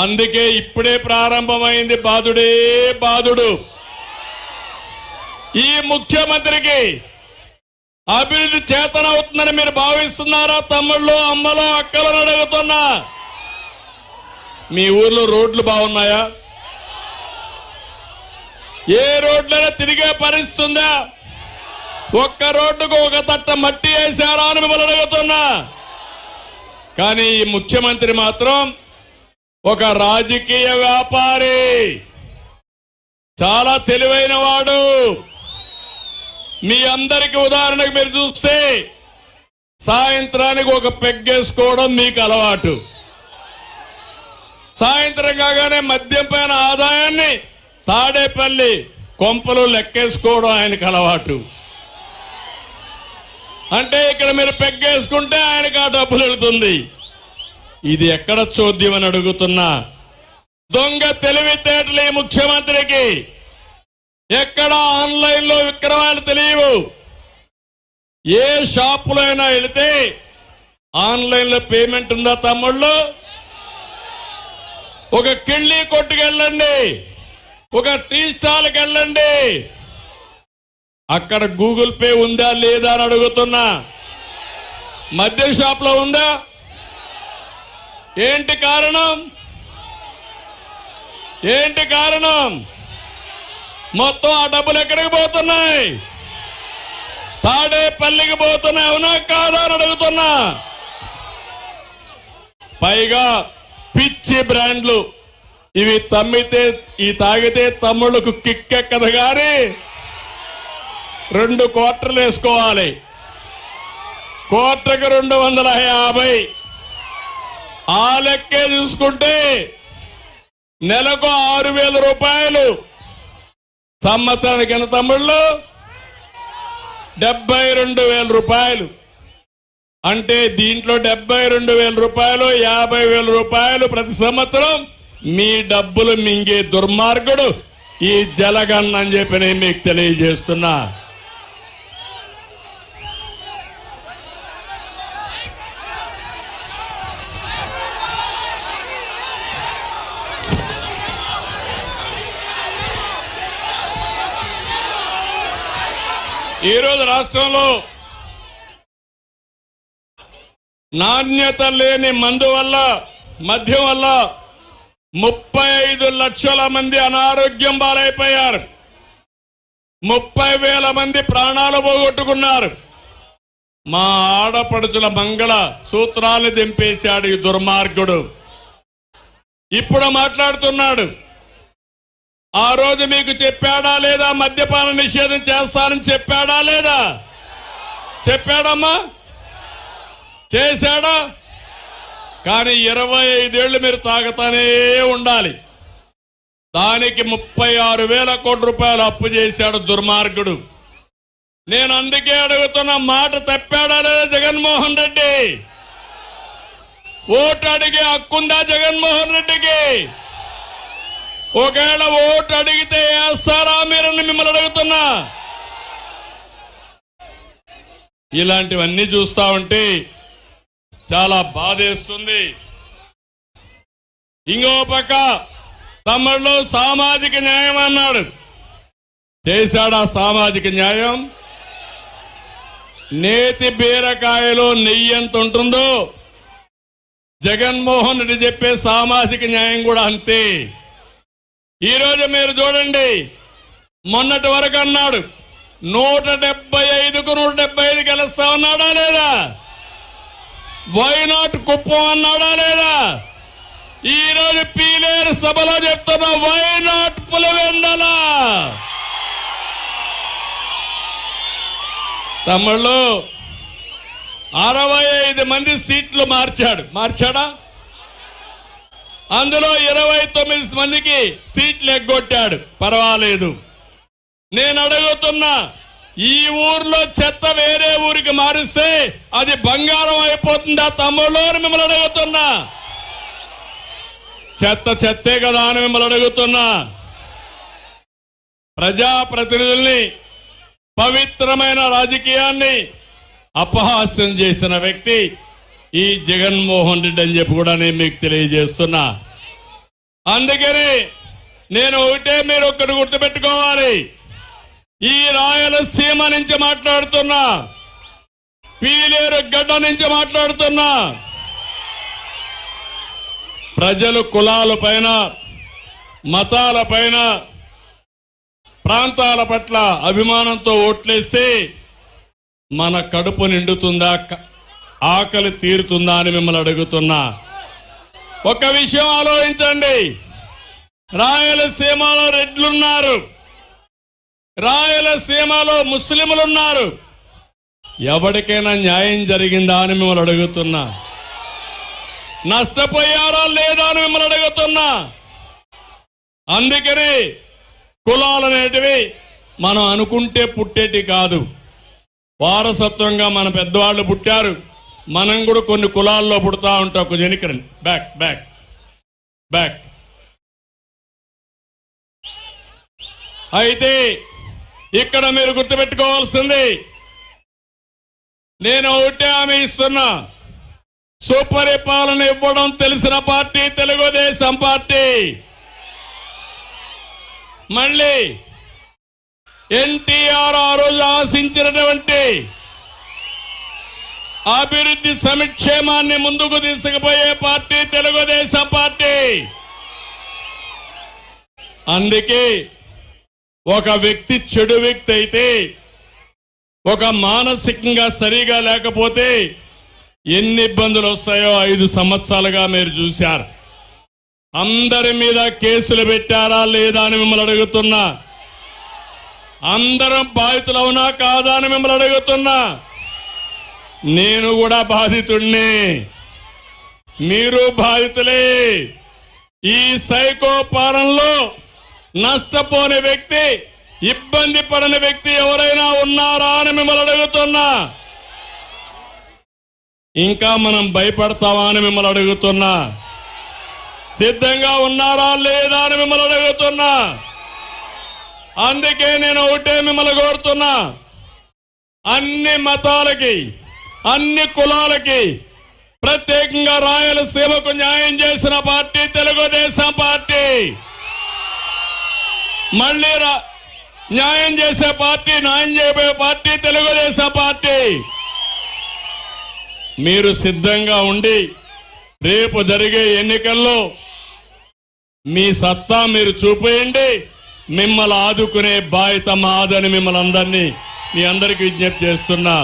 అందుకే ఇప్పుడే ప్రారంభమైంది బాధుడే బాధుడు. ఈ ముఖ్యమంత్రికి అభివృద్ధి చేతనవుతుందని మీరు భావిస్తున్నారా తమ్ముళ్ళు, అమ్మలో, అక్కలను అడుగుతున్నా. మీ ఊర్లో రోడ్లు బాగున్నాయా? ఏ రోడ్లైనా తిరిగే పరిస్థితి ఉందా? ఒక్క రోడ్డుకు ఒక తట్ట మట్టి వేశారా అని మిమ్మల్ని అడుగుతున్నా. కానీ ఈ ముఖ్యమంత్రి మాత్రం ఒక రాజకీయ వ్యాపారి, చాలా తెలివైన వాడు. మీ అందరికి ఉదాహరణకు మీరు చూస్తే సాయంత్రానికి ఒక పెగ్గేసుకోవడం మీకు అలవాటు. సాయంత్రం కాగానే మద్యం పైన ఆదాయాన్ని తాడేపల్లి కొంపలు లెక్కేసుకోవడం ఆయనకు అలవాటు. అంటే ఇక్కడ మీరు పెగ్గేసుకుంటే ఆయనకు ఆ డబ్బులు వెళుతుంది. ఇది ఎక్కడ చోద్యం అని అడుగుతున్నా. దొంగ తెలివితేటలు ఈ ముఖ్యమంత్రికి. ఎక్కడ ఆన్లైన్ లో విక్రమాలు తెలియవు. ఏ షాపులో అయినా వెళితే ఆన్లైన్ లో పేమెంట్ ఉందా తమ్ముళ్ళు? ఒక కిళ్ళీ కొట్టుకు వెళ్ళండి, ఒక టీ స్టాల్కి వెళ్ళండి, అక్కడ గూగుల్ పే ఉందా లేదా అని అడుగుతున్నా. మద్యం షాప్ లో ఉందా? ఏంటి కారణం? ఏంటి కారణం? మొత్తం ఆ డబ్బులు ఎక్కడికి పోతున్నాయి? తాడేపల్లికి పోతున్నాయి. అవునా కాదా అని అడుగుతున్నా. పైగా పిచ్చి బ్రాండ్లు ఇవి తమ్మితే ఈ తాగితే తమ్ముళ్ళకు కిక్కెక్కదు గాని 2 క్వార్టర్లు వేసుకోవాలి. క్వార్టర్కి 250. ఆ లెక్కే చూసుకుంటే నెలకు 6,000 రూపాయలు. సంవత్సరానికి ఎంత తమ్ముళ్ళు? 72,000 రూపాయలు. అంటే దీంట్లో 72,000 రూపాయలు, 50,000 రూపాయలు ప్రతి సంవత్సరం మీ డబ్బులు మింగే దుర్మార్గుడు ఈ జలగన్ అని చెప్పి నేను మీకు తెలియజేస్తున్నా. ఈరోజు రాష్ట్రంలో నాణ్యత లేని మందు వల్ల, మద్యం వల్ల 35 లక్షల మంది అనారోగ్యం బాలైపోయారు. 30,000 మంది ప్రాణాలు పోగొట్టుకున్నారు. మా ఆడపడుచుల మంగళ సూత్రాలు దింపేశాడు ఈ దుర్మార్గుడు. ఇప్పుడు మాట్లాడుతున్నాడు. ఆ రోజు మీకు చెప్పాడా లేదా? మద్యపాన నిషేధం చేస్తానని చెప్పాడా లేదా? చెప్పాడమ్మా? చేశాడా? కానీ 25 ఏళ్లు మీరు తాగుతానే ఉండాలి. దానికి 36,000 కోట్ల రూపాయలు అప్పు చేశాడు దుర్మార్గుడు. నేను అందుకే అడుగుతున్న, మాట తప్పాడా లేదా జగన్మోహన్ రెడ్డి? ఓటు అడిగే హక్కుందా జగన్మోహన్ రెడ్డికి? ఒకవేళ ఓటు అడిగితే వేస్తారా మీరని మిమ్మల్ని అడుగుతున్నా. ఇలాంటివన్నీ చూస్తా ఉంటే చాలా బాధేస్తుంది. ఇంకో పక్క తమ్ముళ్ళు సామాజిక న్యాయం అన్నాడు. చేశాడా సామాజిక న్యాయం? నేతి బీరకాయలో నెయ్యి ఎంత ఉంటుందో జగన్మోహన్ రెడ్డి చెప్పే సామాజిక న్యాయం కూడా అంతే. ఈరోజు మీరు చూడండి, మొన్నటి వరకు అన్నాడు 175కు 175 గెలుస్తా ఉన్నాడా లేదా? వైనాట్ కుప్పం అన్నాడా లేదా? ఈ రోజు పీలేరు సభలో చెప్తున్నా, వైనాట్ పులివెందల. తమ్ముళ్ళు 65 మంది సీట్లు మార్చాడా? అందులో 29 మందికి సీట్లు ఎగ్గొట్టాడు. పర్వాలేదు. నేను అడుగుతున్నా, ఈ ఊర్లో చెత్త వేరే ఊరికి మారిస్తే అది బంగారం అయిపోతుందా తమ్ముళ్ళు అని మిమ్మల్ని అడుగుతున్నా. చెత్తే కదా అని మిమ్మల్ని అడుగుతున్నా. ప్రజాప్రతినిధుల్ని, పవిత్రమైన రాజకీయాన్ని అపహాస్యం చేసిన వ్యక్తి ఈ జగన్మోహన్ రెడ్డి అని చెప్పి కూడా నేను మీకు తెలియజేస్తున్నా. అందుకని నేను మీరు ఒక్కటి గుర్తుపెట్టుకోవాలి. ఈ రాయలసీమ నుంచి మాట్లాడుతున్నా, పీలేరు గడ్డ నుంచి మాట్లాడుతున్నా. ప్రజలు కులాల పైన, మతాల పైన, ప్రాంతాల పట్ల అభిమానంతో ఓట్లేస్తే మన కడుపు నిండుతుందా, ఆకలి తీరుతుందా అని మిమ్మల్ని అడుగుతున్నా. ఒక విషయం ఆలోచించండి. రాయలసీమలో రెడ్లున్నారు, రాయలసీమలో ముస్లింలున్నారు. ఎవరికైనా న్యాయం జరిగిందా అని మిమ్మల్ని అడుగుతున్నా. నష్టపోయారా లేదా అని మిమ్మల్ని అడుగుతున్నా. అందుకని కులాలు అనేటివి మనం అనుకుంటే పుట్టేటి కాదు. వారసత్వంగా మన పెద్దవాళ్ళు పుట్టారు. మనం కూడా కొన్ని కులాల్లో పుడతా ఉంటాం. ఒక జనికరండి, బ్యాక్. అయితే ఇక్కడ మీరు గుర్తుపెట్టుకోవాల్సింది, నేను ఒకటే హామీ ఇస్తున్నా. సుపరిపాలన ఇవ్వడం తెలిసిన పార్టీ తెలుగుదేశం పార్టీ. మళ్ళీ ఎన్టీఆర్ ఆ రోజు ఆశించినటువంటి అభివృద్ధి సంక్షేమాన్ని ముందుకు తీసుకుపోయే పార్టీ తెలుగుదేశం పార్టీ. అందుకే ఒక వ్యక్తి చెడు వ్యక్తి అయితే, ఒక మానసికంగా సరిగా లేకపోతే ఎన్ని ఇబ్బందులు వస్తాయో 5 సంవత్సరాలుగా మీరు చూశారు. అందరి మీద కేసులు పెట్టారా లేదా అని మిమ్మల్ని అడుగుతున్నా. అందరం బాధితులు అవునా కాదా అని మిమ్మల్ని అడుగుతున్నా. నేను కూడా బాధితుణ్ణి, మీరు బాధితులే. ఈ సైకో పాలనలో నష్టపోని వ్యక్తి, ఇబ్బంది పడని వ్యక్తి ఎవరైనా ఉన్నారా అని మిమ్మల్ని అడుగుతున్నా. ఇంకా మనం భయపడతావా అని మిమ్మల్ని అడుగుతున్నా. సిద్ధంగా ఉన్నారా లేదా అని మిమ్మల్ని అడుగుతున్నా. అందుకే నేను ఒకటే మిమ్మల్ని కోరుతున్నా, అన్ని మతాలకి, అన్ని కులాలకి, ప్రత్యేకంగా రాయలసీమకు న్యాయం చేసిన పార్టీ తెలుగుదేశం పార్టీ. మళ్ళీ న్యాయం చేసే పార్టీ, న్యాయం చేయబోయే పార్టీ తెలుగుదేశం పార్టీ. మీరు సిద్ధంగా ఉండి రేపు జరిగే ఎన్నికల్లో మీ సత్తా మీరు చూపేయండి. మిమ్మల్ని ఆదుకునే బాధ్యత మాదని మిమ్మల్ని అందరినీ, మీ అందరికీ విజ్ఞప్తి చేస్తున్నా.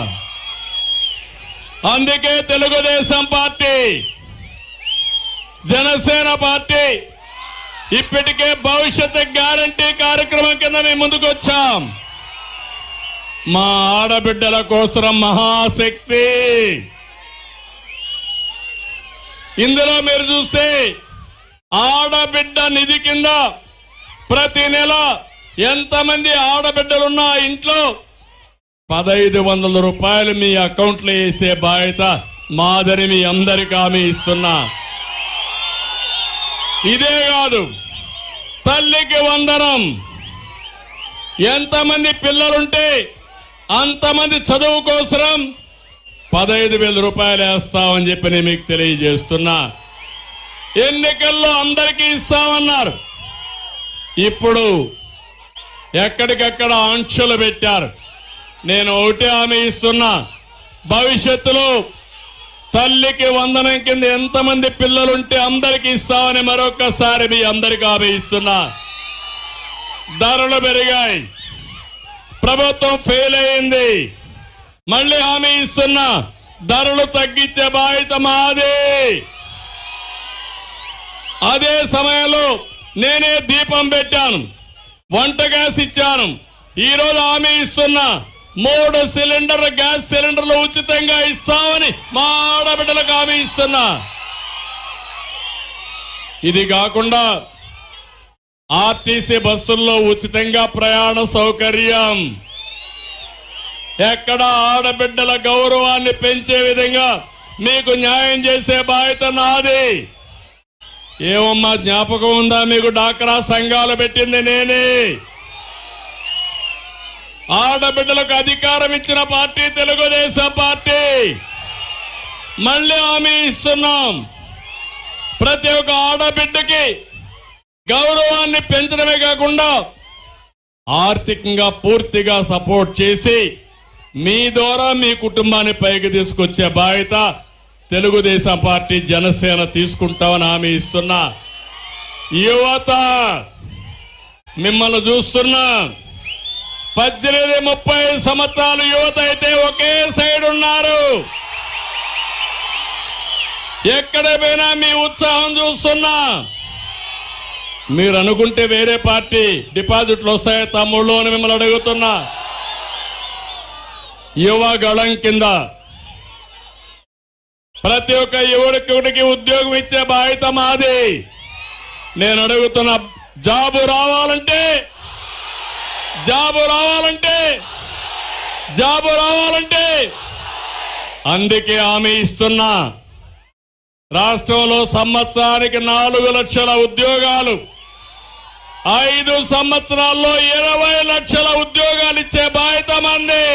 అందుకే తెలుగుదేశం పార్టీ, జనసేన పార్టీ ఇప్పటికే భవిష్యత్తు గ్యారంటీ కార్యక్రమం కింద మేము ముందుకు వచ్చాం. మా ఆడబిడ్డల కోసం మహాశక్తి. ఇందులో మీరు చూస్తే ఆడబిడ్డ నిధి కింద ప్రతి నెల ఎంతమంది ఆడబిడ్డలున్నా ఇంట్లో 1500 రూపాయలు మీ అకౌంట్లో వేసే బాధ్యత మాదని మీ అందరికీ హామీ ఇస్తున్నా. ఇదే కాదు, తల్లికి వందనం. ఎంతమంది పిల్లలుంటే అంతమంది చదువు కోసం 15,000 రూపాయలు వేస్తామని చెప్పి నేను మీకు తెలియజేస్తున్నా. ఎన్నికల్లో అందరికీ ఇస్తామన్నారు. ఇప్పుడు ఎక్కడికక్కడ ఆంక్షలు పెట్టారు. నేను ఒకటే హామీ ఇస్తున్నా, భవిష్యత్తులో తల్లికి వందనం కింద ఎంతమంది పిల్లలుంటే అందరికీ ఇస్తామని మరొక్కసారి మీ అందరికీ హామీ ఇస్తున్నా. ధరలు పెరిగాయి, ప్రభుత్వం ఫెయిల్ అయింది. మళ్ళీ హామీ ఇస్తున్నా, ధరలు తగ్గించే బాధ్యత మాది. అదే సమయంలో నేనే దీపం పెట్టాను, వంట గ్యాస్ ఇచ్చాను. ఈరోజు హామీ ఇస్తున్నా, 3 సిలిండర్ గ్యాస్ సిలిండర్లు ఉచితంగా ఇస్తామని మా ఆడబిడ్డలకు హామీ ఇస్తున్నా. ఇది కాకుండా ఆర్టీసీ బస్సుల్లో ఉచితంగా ప్రయాణ సౌకర్యం. ఎక్కడ ఆడబిడ్డల గౌరవాన్ని పెంచే విధంగా మీకు న్యాయం చేసే బాధ్యత నాది. ఏమమ్మా జ్ఞాపకం ఉందా మీకు? డాక్రా సంఘాలు పెట్టింది నేనే. ఆడబిడ్డలకు అధికారం ఇచ్చిన పార్టీ తెలుగుదేశం పార్టీ. మళ్ళీ హామీ ఇస్తున్నాం, ప్రతి ఒక్క ఆడబిడ్డకి గౌరవాన్ని పెంచడమే కాకుండా ఆర్థికంగా పూర్తిగా సపోర్ట్ చేసి మీ ద్వారా మీ కుటుంబాన్ని పైకి తీసుకొచ్చే బాధ్యత తెలుగుదేశం పార్టీ, జనసేన తీసుకుంటామని హామీ ఇస్తున్నా. యువత మిమ్మల్ని చూస్తున్నా. 18-30 సంవత్సరాలు యువత అయితే ఒకే సైడ్ ఉన్నారు. ఎక్కడ పోయినా మీ ఉత్సాహం చూస్తున్నా. మీరు అనుకుంటే వేరే పార్టీ డిపాజిట్లు వస్తాయి తమ్ముళ్ళు అని మిమ్మల్ని అడుగుతున్నా. యువ గళం కింద ప్రతి ఒక్క యువకుడికి ఉద్యోగం ఇచ్చే బాధ్యత మాది. నేను అడుగుతున్నా, జాబు రావాలంటే అందుకే హామీ ఇస్తున్నా. రాష్ట్రంలో సంవత్సరానికి 4 లక్షల ఉద్యోగాలు, 5 సంవత్సరాల్లో 20 లక్షల ఉద్యోగాలు ఇచ్చే బాధ్యత మంది.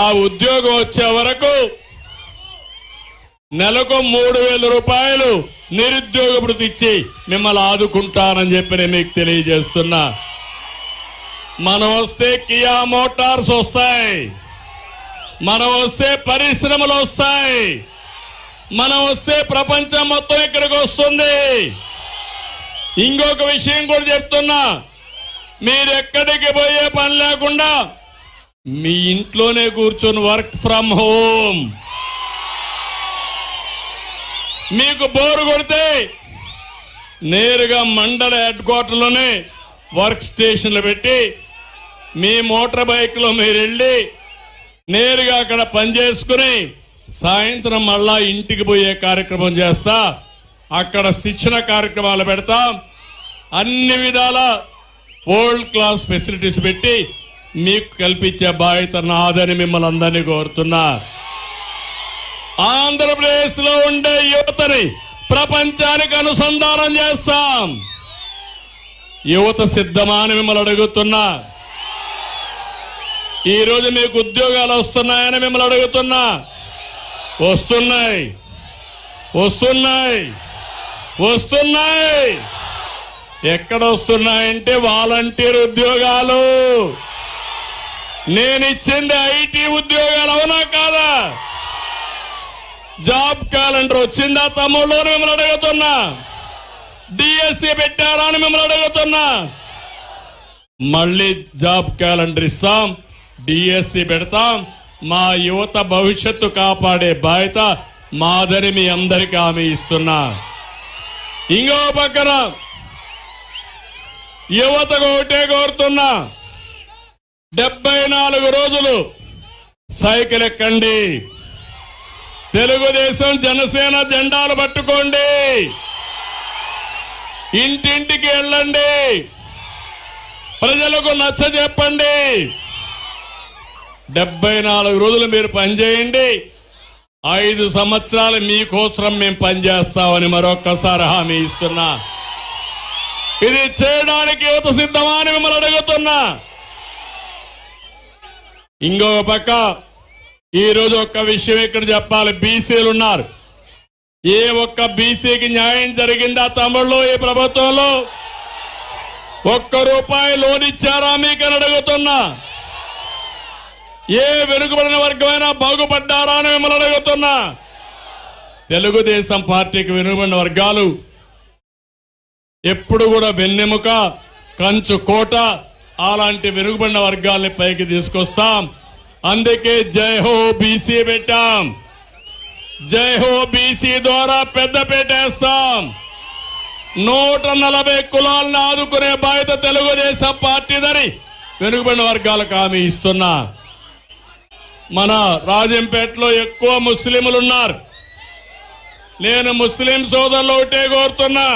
ఆ ఉద్యోగం వచ్చే వరకు నెలకు 3,000 రూపాయలు నిరుద్యోగ భృతి ఇచ్చి మిమ్మల్ని ఆదుకుంటానని చెప్పి నేను మీకు తెలియజేస్తున్నా. మనం వస్తే కియా మోటార్స్ వస్తాయి, మనం వస్తే పరిశ్రమలు వస్తాయి, మనం వస్తే ప్రపంచం మొత్తం ఇక్కడికి వస్తుంది. ఇంకొక విషయం కూడా చెప్తున్నా, మీరు ఎక్కడికి పోయే పని లేకుండా మీ ఇంట్లోనే కూర్చొని వర్క్ ఫ్రమ్ హోమ్. మీకు బోరు కొడితే నేరుగా మండల హెడ్ క్వార్టర్లోనే వర్క్ స్టేషన్లు పెట్టి మీ మోటార్ బైక్ లో మీరు వెళ్ళి నేరుగా అక్కడ పనిచేసుకుని సాయంత్రం మళ్ళా ఇంటికి పోయే కార్యక్రమం చేస్తా. అక్కడ శిక్షణ కార్యక్రమాలు పెడతాం. అన్ని విధాల వరల్డ్ క్లాస్ ఫెసిలిటీస్ పెట్టి మీకు కల్పించే బాధ్యత నాదని మిమ్మల్ని అందరినీ కోరుతున్నా. ఆంధ్రప్రదేశ్ లో ఉండే యువతని ప్రపంచానికి అనుసంధానం చేస్తాం. యువత సిద్ధమా అని మిమ్మల్ని అడుగుతున్నా. ఈ రోజు మీకు ఉద్యోగాలు వస్తున్నాయని మిమ్మల్ని అడుగుతున్నా. వస్తున్నాయి, వస్తున్నాయి, వస్తున్నాయి. ఎక్కడ వస్తున్నాయంటే వాలంటీర్ ఉద్యోగాలు. నేనిచ్చింది ఐటీ ఉద్యోగాలు, అవునా కాదా? జాబ్ క్యాలెండర్ వచ్చిందా తమ్ముళ్ళు అని మిమ్మల్ని అడుగుతున్నా. డిఎస్సి పెట్టారా అని మిమ్మల్ని అడుగుతున్నా. మళ్ళీ జాబ్ క్యాలెండర్ ఇస్తాం, డిఎస్సి పెడతాం. మా యువత భవిష్యత్తు కాపాడే బాధ్యత మాదని మీ అందరికీ హామీ ఇస్తున్నా. ఇంకో పక్కన యువతకు ఒకటే కోరుతున్నా, 74 రోజులు సైకిల్ ఎక్కండి, తెలుగుదేశం జనసేన జెండాలు పట్టుకోండి, ఇంటింటికి వెళ్ళండి, ప్రజలకు నచ్చ చెప్పండి. 74 రోజులు మీరు పనిచేయండి. 5 సంవత్సరాలు మీకోసం మేము పనిచేస్తామని మరొక్కసారి హామీ ఇస్తున్నా. ఇది చేయడానికి యువత సిద్ధమా అని మిమ్మల్ని అడుగుతున్నా. ఇంకో పక్క ఈ రోజు ఒక్క విషయం ఇక్కడ చెప్పాలి. బీసీలు ఉన్నారు. ఏ ఒక్క బీసీకి న్యాయం జరిగిందా తమ్ముళ్ళు? ఈ ప్రభుత్వంలో ₹1 లోన్ ఇచ్చారా మీకు అని అడుగుతున్నా. ఏ వెనుకబడిన వర్గమైనా బాగుపడ్డారా అని మిమ్మల్ని అడుగుతున్నా. తెలుగుదేశం పార్టీకి వెనుకబడిన వర్గాలు ఎప్పుడు కూడా వెన్నెముక, కంచు కోట, అలాంటి వెనుకబడిన వర్గాల్ని పైకి తీసుకొస్తాం. అందుకే జై హో బీసీ పెట్టాం. జై హో బీసీ ద్వారా పెద్దపేట వేస్తాం. 140 కులాలను ఆదుకునే బాధ్యత తెలుగుదేశం పార్టీదని వెనుకబడిన వర్గాలకు హామీ ఇస్తున్నా. మన రాజంపేటలో ఎక్కువ ముస్లింలు ఉన్నారు. నేను ముస్లిం సోదరులు ఒకటే కోరుతున్నా,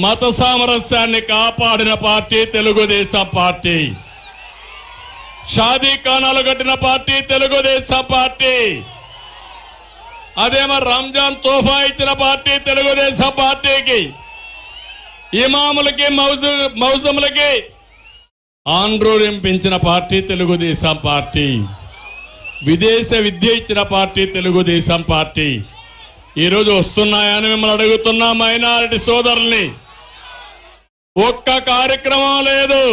మత సామరస్యాన్ని కాపాడిన పార్టీ తెలుగుదేశం పార్టీ. షాదీ ఖానాలు కట్టిన పార్టీ తెలుగుదేశం పార్టీ. అదే మరి రంజాన్ తోఫా ఇచ్చిన పార్టీ తెలుగుదేశం పార్టీకి. ఇమాములకి మౌజములకి ఆంధ్రోలింపించిన పార్టీ తెలుగుదేశం పార్టీ. విదేశ విద్య ఇచ్చిన పార్టీ తెలుగుదేశం పార్టీ. ఈరోజు వస్తున్నాయని మిమ్మల్ని అడుగుతున్నా. మైనారిటీ సోదరుల్ని ఒక్క కార్యక్రమం లేదు.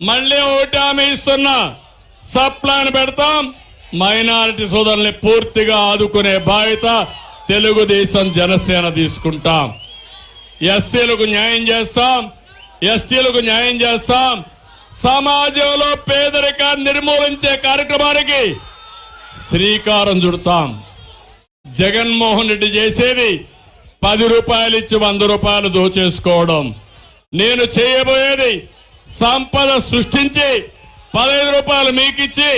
మళ్ళీ ఒకటి హామీ ఇస్తున్నా, సప్లాన్ పెడతాం. మైనారిటీ సోదరుల్ని పూర్తిగా ఆదుకునే బాధ్యత తెలుగుదేశం జనసేన తీసుకుంటాం. ఎస్సీలకు న్యాయం చేస్తాం, ఎస్టీలకు న్యాయం చేస్తాం. సమాజంలో పేదరికాన్ని నిర్మూలించే కార్యక్రమానికి శ్రీకారం చుడతాం. జగన్మోహన్ రెడ్డి చేసేది ₹10 ఇచ్చి ₹100 దోచేసుకోవడం. నేను చేయబోయేది సంపద సృష్టించి ₹15 మీకిచ్చి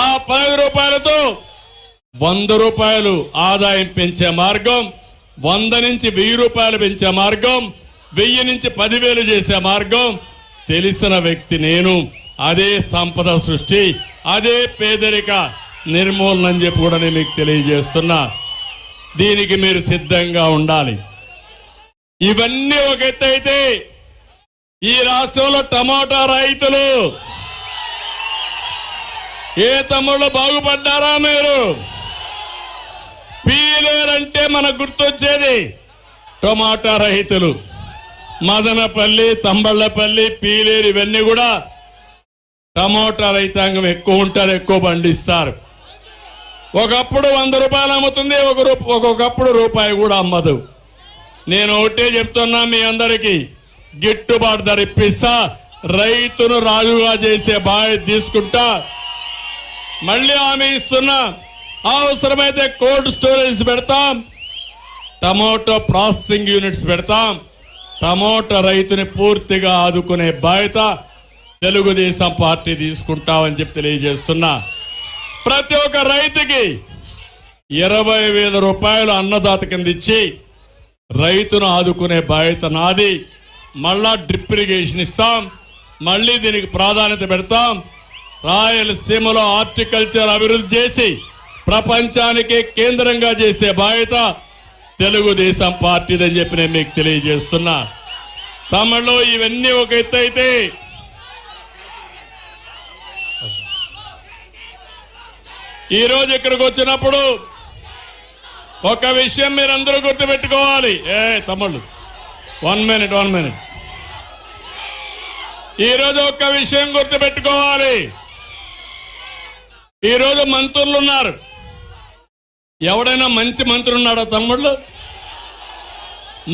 ఆ ₹15తో ₹100 ఆదాయం పెంచే మార్గం, 100 నుంచి ₹1000 పెంచే మార్గం, 1000 నుంచి 10,000 చేసే మార్గం తెలిసిన వ్యక్తి నేను. అదే సంపద సృష్టి, అదే పేదరిక నిర్మూలన అని చెప్పి కూడా నేను మీకు తెలియజేస్తున్నా. దీనికి మీరు సిద్ధంగా ఉండాలి. ఇవన్నీ ఒక ఎత్తు అయితే, ఈ రాష్ట్రంలో టమాటా రైతులు ఏ తమ్ముళ్ళు బాగుపడ్డారా? మీరు పీలేరంటే మనకు గుర్తొచ్చేది టమాటా రైతులు. మదనపల్లి, తంబళ్లపల్లి, పీలేరు ఇవన్నీ కూడా టమోటా రైతాంగం ఎక్కువ ఉంటారు, ఎక్కువ పండిస్తారు. ఒకప్పుడు 100 రూపాయలు అమ్ముతుంది, ఒక్కొక్కప్పుడు రూపాయి కూడా అమ్మదు. నేను ఒకటే చెప్తున్నా మీ అందరికీ, గిట్టుబాటు ధర ఇప్పిస్తా, రైతును రాజుగా చేసే బాధ్యత తీసుకుంటా. మళ్ళీ హామీ ఇస్తున్నా, అవసరమైతే కోల్డ్ స్టోరేజ్ పెడతాం, టమోటో ప్రాసెసింగ్ యూనిట్స్ పెడతాం. టమోటా రైతుని పూర్తిగా ఆదుకునే బాధ్యత తెలుగుదేశం పార్టీ తీసుకుంటామని చెప్పి తెలియజేస్తున్నా. ప్రతి ఒక్క రైతుకి 20,000 రూపాయలు అన్నదాత కింద ఇచ్చి రైతును ఆదుకునే బాధ్యత నాది. మళ్ళా డ్రిప్ ఇరిగేషన్ ఇస్తాం, మళ్ళీ దీనికి ప్రాధాన్యత పెడతాం. రాయలసీమలో హార్టికల్చర్ అభివృద్ధి చేసి ప్రపంచానికి కేంద్రంగా చేసే బాధ్యత తెలుగుదేశం పార్టీదని చెప్పి నేను మీకు తెలియజేస్తున్నా. తమలో ఇవన్నీ ఒక ఎత్తు అయితే, ఈరోజు ఇక్కడికి వచ్చినప్పుడు ఒక విషయం మీరందరూ గుర్తుపెట్టుకోవాలి. తమ్ముళ్ళు 1 మినిట్. ఈరోజు ఒక్క విషయం గుర్తుపెట్టుకోవాలి. ఈరోజు మంత్రులు ఉన్నారు. ఎవడైనా మంచి మంత్రి ఉన్నాడా తమ్ముళ్ళు?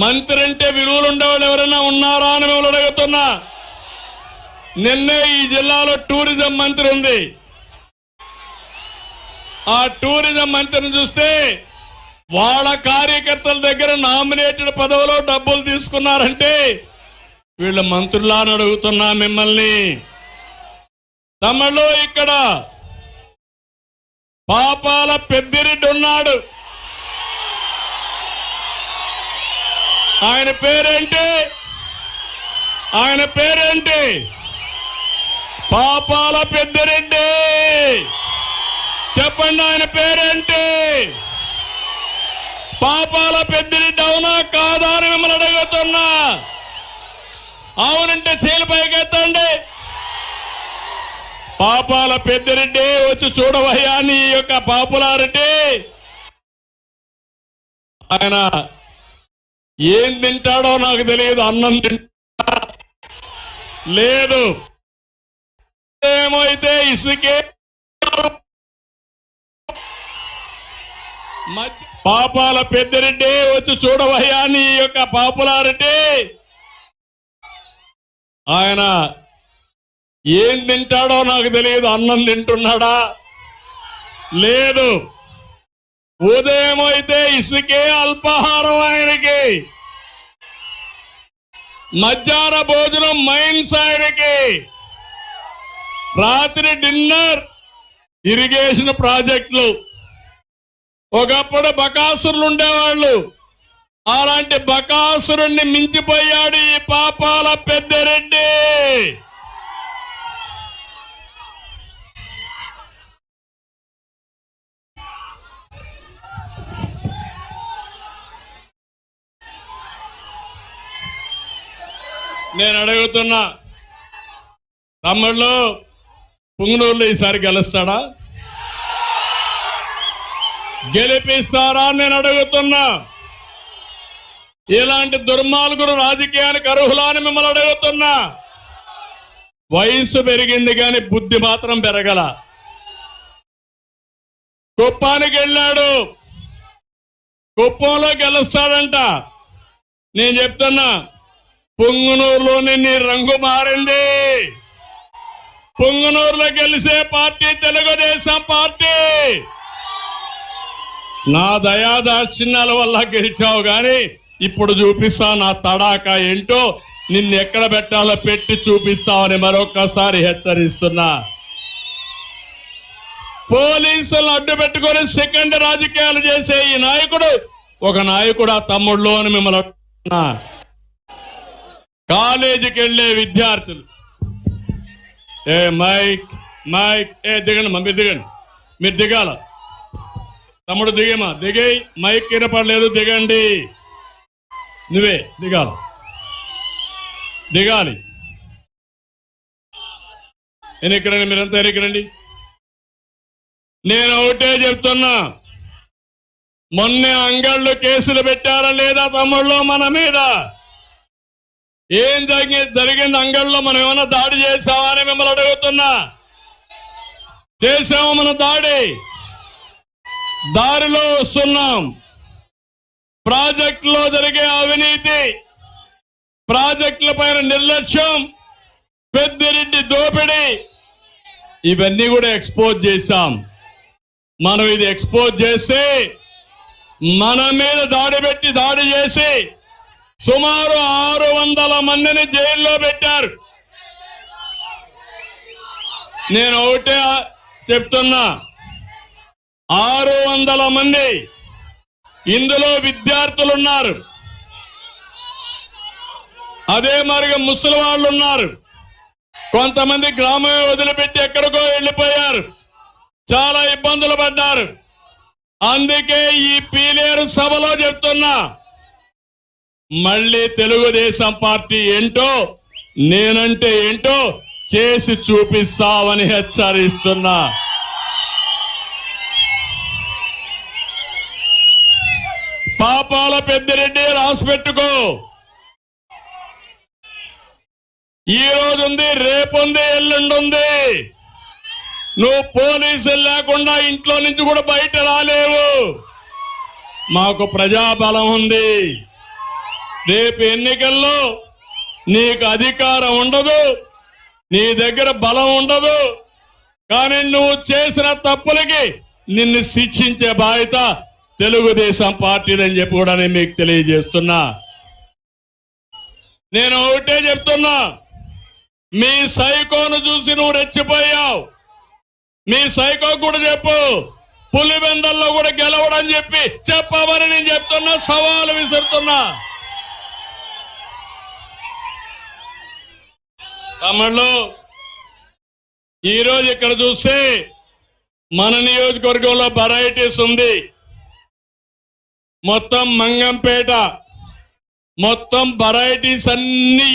మంత్రి అంటే విలువలు ఉండేవాళ్ళు ఎవరైనా ఉన్నారా అని మిమ్మల్ని అడుగుతున్నా. నిన్నే ఈ జిల్లాలో టూరిజం మంత్రి ఉంది. ఆ టూరిజం మంత్రిని చూస్తే వాళ్ళ కార్యకర్తల దగ్గర నామినేటెడ్ పదవిలో డబ్బులు తీసుకున్నారంటే వీళ్ళ మంత్రులా అని అడుగుతున్నా మిమ్మల్ని. తమలో ఇక్కడ పాపాల పెద్దిరెడ్డి ఉన్నాడు. ఆయన పేరేంటి? పాపాల పెద్దిరెడ్డి. చెప్పండి, ఆయన పేరేంటి? పాపాల పెద్దిరెడ్డి అవునా కాదా అని మిమ్మల్ని అడుగుతున్నా. అవునంటే చేలు పైకెత్తండి. పాపాల పెద్దిరెడ్డి వచ్చి చూడవయ్యా నీ యొక్క పాపులారిటీ. ఆయన ఏం తింటాడో నాకు తెలియదు. అన్నం తింటా లేదు, ఏమైతే ఇసుకే. పాపాల పెద్దిరెడ్డి వచ్చి చూడవయ్యా నీ యొక్క పాపులారిటీ. ఆయన ఏం తింటాడో నాకు తెలియదు. అన్నం తింటున్నాడా? లేదు. ఉదయం అయితే ఇసుకే అల్పాహారం ఆయనకి, మధ్యాహ్న భోజనం మైన్స్ ఆయనకి, రాత్రి డిన్నర్ ఇరిగేషన్ ప్రాజెక్టులు. ఒకప్పుడు బకాసురులు ఉండేవాళ్ళు, అలాంటి బకాసురుణ్ణి మించిపోయాడు ఈ పాపాల పెద్దిరెడ్డి. నేను అడుగుతున్నా, తమ్ముళ్ళు పుంగనూరులో ఈసారి గెలుస్తాడా? గెలిపిస్తారా? నేను అడుగుతున్నా. ఇలాంటి దుర్మార్గులు రాజకీయానికి అర్హులా అని మిమ్మల్ని అడుగుతున్నా. వయసు పెరిగింది కానీ బుద్ధి మాత్రం పెరగల. కుప్పానికి వెళ్ళాడు, కుప్పంలో గెలుస్తాడంట. నేను చెప్తున్నా, పుంగనూరులోని నీ రంగు మారింది. పుంగనూరులో గెలిసే పార్టీ తెలుగుదేశం పార్టీ. నా దయాదాక్షిణ్యాల వల్ల గెలిచావు గాని ఇప్పుడు చూపిస్తా నా తడాకా ఏంటో. నిన్ను ఎక్కడ పెట్టాలో పెట్టి చూపిస్తావని మరొక్కసారి హెచ్చరిస్తున్నా. పోలీసులను అడ్డు పెట్టుకుని సెకండ్ రాజకీయాలు చేసే ఈ నాయకుడు ఒక నాయకుడు ఆ తమ్ముళ్ళు అని మిమ్మల్ని అడుగుతున్నా. కాలేజీకి వెళ్లే విద్యార్థులు మైక్ దిగండి, మమ్మీ దిగండి, మీరు దిగాల. తమ్ముడు దిగేమా, దిగే. మైక్ వినపడలేదు, దిగండి. నువ్వే దిగాలి. నేను ఎక్కడండి, మీరంతా ఎక్కడండి. నేను ఒకటే చెప్తున్నా, మొన్నే అంగళ్ళు కేసులు పెట్టారా లేదా తమ్ముళ్ళు మన మీద? ఏం జరిగింది అంగళ్ళలో? మనం ఏమైనా దాడి చేశామని మిమ్మల్ని అడుగుతున్నా. చేసాము మన దారిలో వస్తున్నాం. ప్రాజెక్టులో జరిగే అవినీతి, ప్రాజెక్టుల పైన నిర్లక్ష్యం, పెద్దిరెడ్డి దోపిడీ, ఇవన్నీ కూడా ఎక్స్పోజ్ చేశాం. మనం ఇది ఎక్స్పోజ్ చేస్తే మన మీద దాడి చేసి సుమారు 600 మందిని జైల్లో పెట్టారు. నేను ఒకటే చెప్తున్నా, 600 మంది, ఇందులో విద్యార్థులున్నారు, అదే మరిగా ముసలి వాళ్ళు ఉన్నారు, కొంతమంది గ్రామమే వదిలిపెట్టి ఎక్కడికో వెళ్లిపోయారు, చాలా ఇబ్బందులు పడ్డారు. అందుకే ఈ పీలేరు సభలో చెప్తున్నా, మళ్ళీ తెలుగుదేశం పార్టీ ఏంటో, నేనంటే ఏంటో చేసి చూపిస్తామని హెచ్చరిస్తున్నా. పాపాల పెద్దిరెడ్డి రాసి పెట్టుకో. ఈ రోజు ఉంది, రేపుంది, ఎల్లుండుంది. నువ్వు పోలీసులు లేకుండా ఇంట్లో నుంచి కూడా బయట రాలేవు. మాకు ప్రజాబలం ఉంది. రేపు ఎన్నికల్లో నీకు అధికారం ఉండదు, నీ దగ్గర బలం ఉండదు, కానీ నువ్వు చేసిన తప్పులకి నిన్ను శిక్షించే బాధ్యత తెలుగుదేశం పార్టీదని చెప్పి కూడా నేను మీకు తెలియజేస్తున్నా. నేను ఒకటే చెప్తున్నా, మీ సైకోను చూసి నువ్వు రెచ్చిపోయావు. మీ సైకో కూడా చెప్పు, పులివెందల్లో కూడా గెలవడం చెప్పి చెప్పమని నేను చెప్తున్నా, సవాలు విసురుతున్నా. తమిళలో ఈరోజు ఇక్కడ చూస్తే మన నియోజకవర్గంలో వెరైటీస్ ఉంది. మొత్తం మంగంపేట మొత్తం వెరైటీస్ అన్ని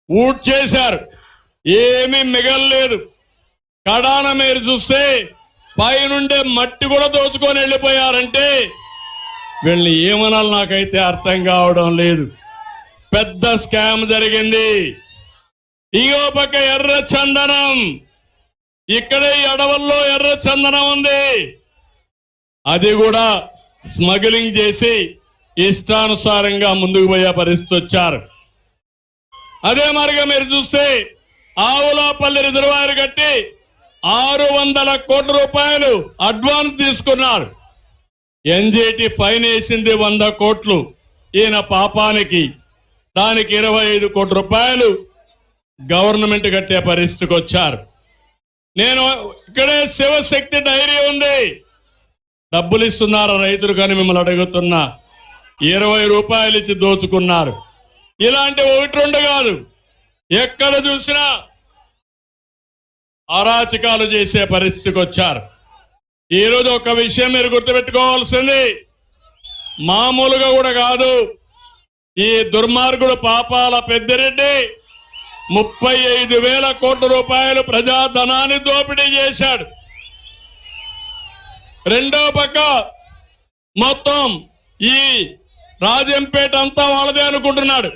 ఊట్ చేశారు, ఏమీ మిగలలేదు. కడాన మీరు చూస్తే పైనుండే మట్టి కూడా దోచుకొని వెళ్ళిపోయారంటే వీళ్ళని ఏమనాలి నాకైతే అర్థం కావడం లేదు. పెద్ద స్కామ్ జరిగింది. ఇంకో పక్క ఎర్ర చందనం, ఇక్కడే అడవుల్లో ఎర్ర చందనం ఉంది, అది కూడా స్మగ్లింగ్ చేసి ఇష్టానుసారంగా ముందుకు పోయే పరిస్థితి వచ్చారు. అదే మరిగా మీరు చూస్తే ఆవులాపల్లి రిజర్వాయర్ కట్టి 600 కోట్ల రూపాయలు అడ్వాన్స్ తీసుకున్నారు. ఎన్జిటి ఫైన్ వేసింది 100 కోట్లు ఈయన పాపానికి. దానికి 25 కోట్ల రూపాయలు గవర్నమెంట్ కట్టే పరిస్థితికి వచ్చారు. నేను ఇక్కడే శివశక్తి డైరీ ఉంది, డబ్బులు ఇస్తున్నారు రైతులు, కానీ మిమ్మల్ని అడుగుతున్నా, 20 రూపాయలు ఇచ్చి దోచుకున్నారు. ఇలాంటి 1-2 కాదు, ఎక్కడ చూసినా అరాచకాలు చేసే పరిస్థితికి వచ్చారు. ఈరోజు ఒక విషయం మీరు గుర్తుపెట్టుకోవాల్సింది, మామూలుగా కూడా కాదు, ఈ దుర్మార్గుడు పాపాల పెద్దిరెడ్డి 35,000 కోట్ల రూపాయలు ప్రజాధనాన్ని దోపిడీ చేశాడు. రెండో పక్క మొత్తం ఈ రాజంపేట అంతా వాళ్ళదే అనుకుంటున్నాడు.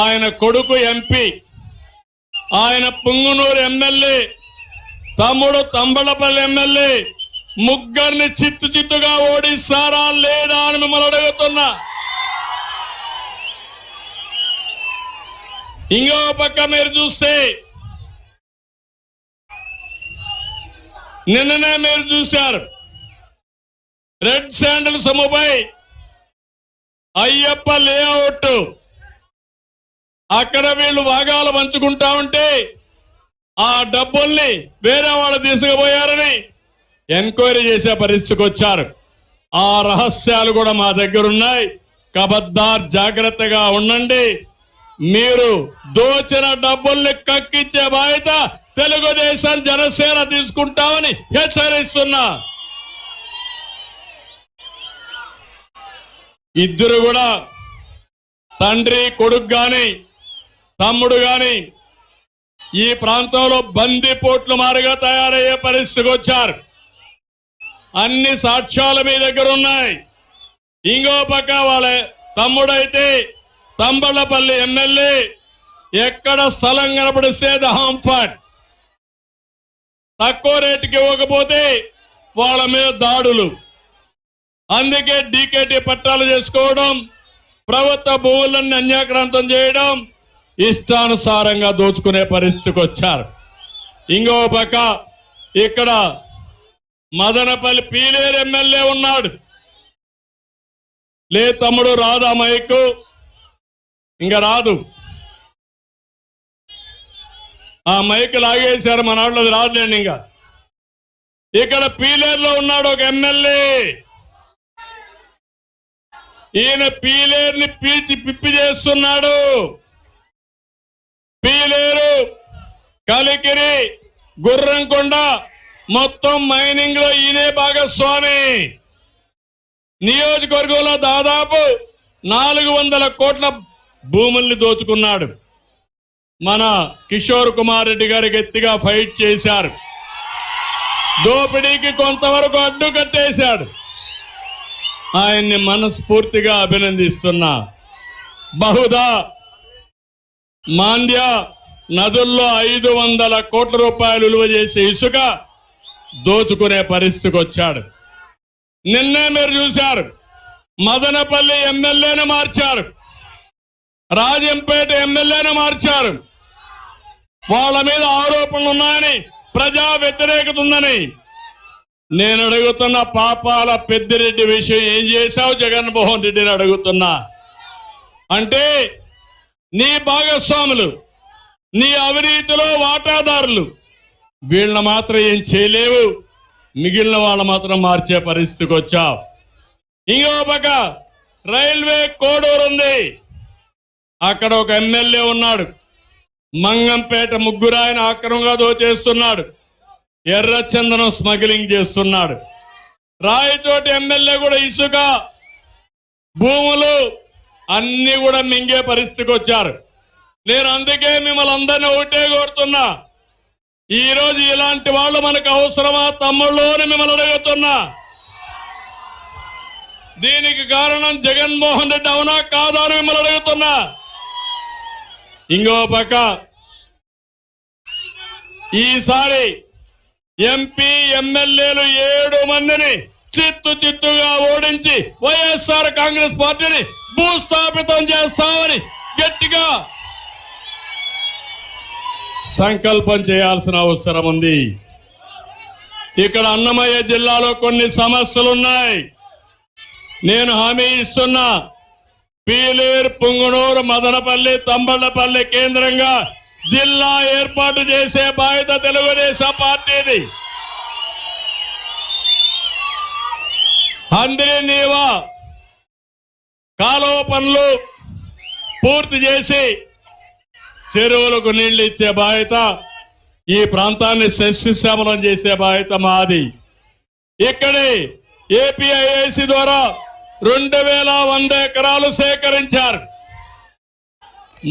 ఆయన కొడుకు ఎంపీ, ఆయన పుంగునూరు ఎమ్మెల్యే, తమ్ముడు తంబళపల్లి ఎమ్మెల్యే, ముగ్గురిని చిత్తుగా ఓడిస్తారా లేదా అని మిమ్మల్ని అడుగుతున్నా. ఇంకో పక్క మీరు చూస్తే నిన్ననే మీరు చూశారు, రెడ్ శాండల్ సొమ్ముపై అయ్యప్ప లేఅవుట్, అక్కడ వీళ్ళు భాగాలు పంచుకుంటా ఉంటే ఆ డబ్బుల్ని వేరే వాళ్ళు తీసుకుపోయారని ఎంక్వైరీ చేసే పరిస్థితికి వచ్చారు. ఆ రహస్యాలు కూడా మా దగ్గర ఉన్నాయి. కబద్దార్, జాగ్రత్తగా ఉండండి. మీరు దోచిన డబ్బుల్ని కక్కించే బాధ్యత తెలుగుదేశం జనసేన తీసుకుంటామని హెచ్చరిస్తున్నా. ఇద్దరు కూడా తండ్రి కొడుకు గాని తమ్ముడు గాని ఈ ప్రాంతంలో బందిపోట్లు మారిగా తయారయ్యే పరిస్థితికి వచ్చారు. అన్ని సాక్ష్యాలు మీ దగ్గర ఉన్నాయి. ఇంకో పక్క వాళ్ళ తమ్ముడైతే తంబళ్లపల్లి ఎమ్మెల్యే ఎక్కడ స్థలం కనపడిస్తే హాంఫర్ట్ తక్కువ రేటుకి ఇవ్వకపోతే వాళ్ళ మీద దాడులు. అందుకే డీకేటీ పట్టాలు చేసుకోవడం, ప్రభుత్వ భూములన్నీ అన్యాక్రాంతం చేయడం, ఇష్టానుసారంగా దోచుకునే పరిస్థితికి వచ్చారు. ఇంకో పక్క ఇక్కడ మదనపల్లి పీలేరు ఎమ్మెల్యే ఉన్నాడు. లే తమ్ముడు రాదా మైకు? ఇంకా రాదు. ఆ మైక్ లాగేశారు మన వాళ్ళు, అది రాదులేండి. ఇంకా ఇక్కడ పీలేరులో ఉన్నాడు ఒక ఎమ్మెల్యే. ఈయన పీలేరుని పీల్చి పిప్పి చేస్తున్నాడు. పీలేరు, కలికిరి, గుర్రంకొండ మొత్తం మైనింగ్ లో ఈయనే భాగస్వామి. నియోజకవర్గంలో దాదాపు 400 కోట్ల భూముల్ని దోచుకున్నాడు. మన కిషోర్ కుమార్ రెడ్డి గారు గట్టిగా ఫైట్ చేశారు. దోపిడీకి కొంతవరకు అడ్డు కట్టేశాడు. ఆయన్ని మనస్ఫూర్తిగా అభినందిస్తున్నా. బహుదా మాండ్య నదుల్లో 500 కోట్ల రూపాయలు విలువ చేసే ఇసుక దోచుకునే పరిస్థితికి వచ్చాడు. నిన్నే మీరు చూశారు, మదనపల్లి ఎమ్మెల్యేను మార్చారు, రాజంపేట ఎమ్మెల్యేను మార్చారు. వాళ్ళ మీద ఆరోపణలు ఉన్నాయని, ప్రజా వ్యతిరేకత ఉందని. నేను అడుగుతున్న పాపాల పెద్దిరెడ్డి విషయం ఏం చేశావు జగన్మోహన్ రెడ్డిని అడుగుతున్నా. అంటే నీ భాగస్వాములు, నీ అవినీతిలో వాటాదారులు, వీళ్ళని మాత్రం ఏం చేయలేవు, మిగిలిన వాళ్ళ మాత్రం మార్చే పరిస్థితికి వచ్చావు. ఇంకో పక్క రైల్వే కోడూరు ఉంది, అక్కడ ఒక ఎమ్మెల్యే ఉన్నాడు. మంగంపేట ముగ్గురు ఆయన అక్రమంగా దోచేస్తున్నాడు. ఎర్రచందనం స్మగ్లింగ్ చేస్తున్నాడు. రాయచోటి ఎమ్మెల్యే కూడా ఇసుక భూములు అన్ని కూడా మింగే పరిస్థితికి వచ్చారు. నేను అందుకే మిమ్మల్ని అందరినీ ఒకటే కోరుతున్నా, ఈ రోజు ఇలాంటి వాళ్ళు మనకు అవసరమా తమ్ముళ్ళు అని మిమ్మల్ని అడుగుతున్నా. దీనికి కారణం జగన్మోహన్ రెడ్డి అవునా కాదా అని మిమ్మల్ని అడుగుతున్నా. ఇంకో పక్క ఈసారి ఎంపీ ఎమ్మెల్యేలు 7 మందిని చిత్తుగా ఓడించి వైఎస్ఆర్ కాంగ్రెస్ పార్టీని భూస్థాపితం చేస్తామని గట్టిగా సంకల్పం చేయాల్సిన అవసరం ఉంది. ఇక్కడ అన్నమయ్య జిల్లాలో కొన్ని సమస్యలున్నాయి. నేను హామీ ఇస్తున్నా, పీలేరు, పుంగనూరు, మదనపల్లి, తంబళ్లపల్లి కేంద్రంగా జిల్లా ఏర్పాటు చేసే బాధ్యత తెలుగుదేశం పార్టీది. అందరి నీవా కాలువ పనులు పూర్తి చేసి చెరువులకు నీళ్లు ఇచ్చే బాధ్యత, ఈ ప్రాంతాన్ని సస్యశ్యామలం చేసే బాధ్యత మాది. ఇక్కడే ఏపీఐఐసి ద్వారా 2100 ఎకరాలు సేకరించారు.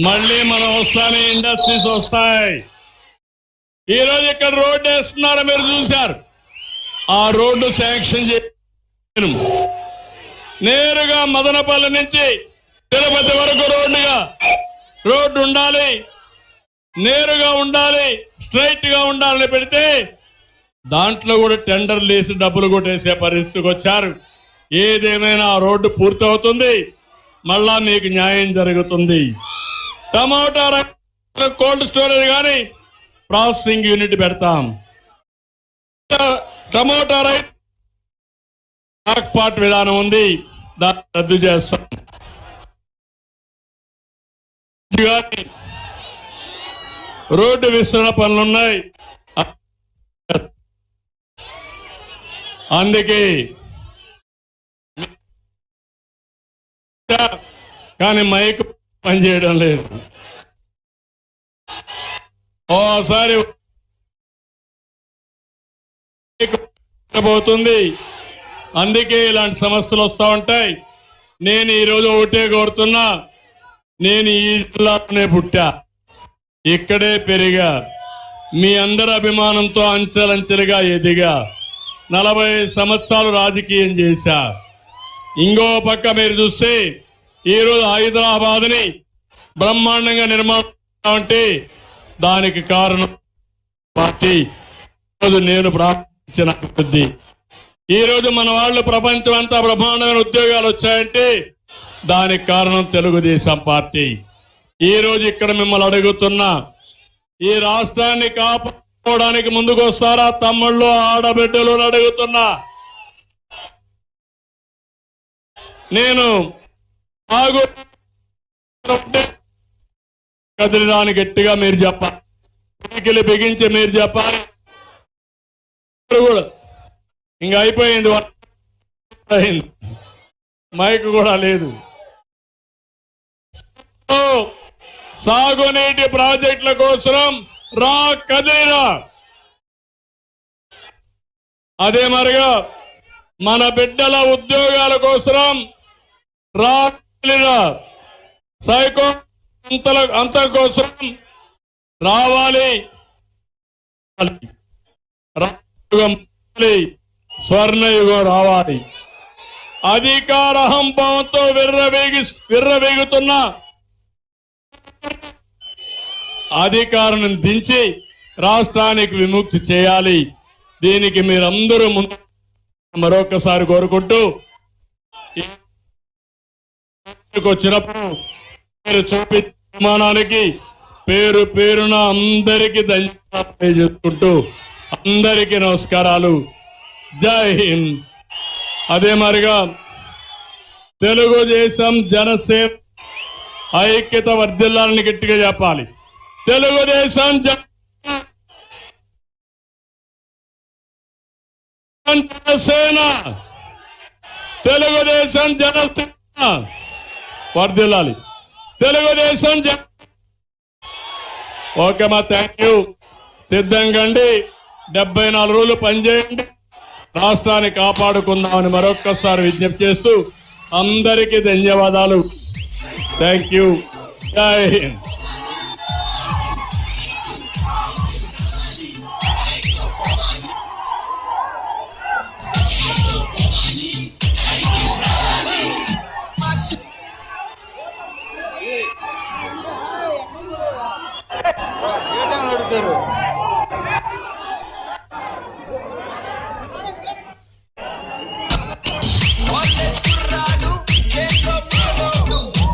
మళ్ళీ మనం వస్తానే ఇండస్ట్రీస్ వస్తాయి. ఈ రోజు ఇక్కడ రోడ్డు వేస్తున్నారు, మీరు చూశారు. ఆ రోడ్డు శాంక్షన్ చేసి నేరుగా మదనపల్లి నుంచి తిరుపతి వరకు రోడ్డు ఉండాలి, నేరుగా ఉండాలి, స్ట్రైట్ గా ఉండాలని పెడితే దాంట్లో కూడా టెండర్లు వేసి డబ్బులు కొట్టేసే పరిస్థితికి వచ్చారు. ఏదేమైనా ఆ రోడ్డు పూర్తవుతుంది, మళ్ళా మీకు న్యాయం జరుగుతుంది. టమాటా కోల్డ్ స్టోరేజ్ కానీ ప్రాసెసింగ్ యూనిట్ పెడతాం. టమాటా రైట్ పాట్ విధానం ఉంది, దాన్ని రద్దు చేస్తాం. రోడ్డు విస్తరణ పనులున్నాయి, అందుకే కానీ మైక్ పనిచేయడం లేదు. ఓసారి పోతుంది, అందుకే ఇలాంటి సమస్యలు వస్తూ ఉంటాయి. నేను ఈరోజు ఒకటే కోరుతున్నా, నేను ఈ జిల్లాలోనే పుట్టా, ఇక్కడే పెరిగా, మీ అందరి అభిమానంతో అంచెలంచెలుగా ఎదిగా, 40 సంవత్సరాలు రాజకీయం చేశా. ఇంకో పక్క మీరు చూస్తే ఈరోజు హైదరాబాద్ ని బ్రహ్మాండంగా నిర్మాణం అంటే దానికి కారణం పార్టీ. ఈరోజు నేను ప్రారంభించిన అభివృద్ధి. ఈరోజు మన వాళ్ళు ప్రపంచం అంతా బ్రహ్మాండమైన ఉద్యోగాలు వచ్చాయంటే దానికి కారణం తెలుగుదేశం పార్టీ. ఈ రోజు ఇక్కడ మిమ్మల్ని అడుగుతున్నా, ఈ రాష్ట్రాన్ని కాపాడుకోవడానికి ముందుకు వస్తారా తమ్ముళ్ళు ఆడబిడ్డలు అడుగుతున్నా. నేను కదిలిరాని గట్టిగా మీరు చెప్పాలి, పిడికిలి బిగించి మీరు చెప్పాలి. ఇంకా అయిపోయింది, మైక్ కూడా లేదు. సాగునీటి ప్రాజెక్టుల కోసం రా కదిలిరా. అదే మరిగా మన బిడ్డల ఉద్యోగాల కోసం రా కదిలిరా. సైకో అంత కోసం రావాలి. స్వర్ణయుగం రావాలి. అధికార అహంభావంతో విర్రవేగుతున్న అధికారాన్ని దించి రాష్ట్రానికి విముక్తి చేయాలి. దీనికి మీరందరూ ముందు మరొకసారి కోరుకుంటూ వచ్చినప్పుడు మీరు చూపి నిర్మాణానికి పేరు పేరున అందరికీ ధన్యవాదాలు చేసుకుంటూ అందరికీ నమస్కారాలు. జై హింద్. అదే మరిగా తెలుగుదేశం జనసేన ఐక్యత వర్ధిల్లాలని గట్టిగా చెప్పాలి. తెలుగుదేశం జనసేన, తెలుగుదేశం జనసేన వర్ధిల్లాలి. తెలుగుదేశం ఓకే మా థ్యాంక్ యూ. సిద్ధంగా 74 రోజులు పనిచేయండి, రాష్ట్రాన్ని కాపాడుకుందామని మరొక్కసారి విజ్ఞప్తి చేస్తూ అందరికీ ధన్యవాదాలు. Thank you. జై హింద్. అడుగుతారు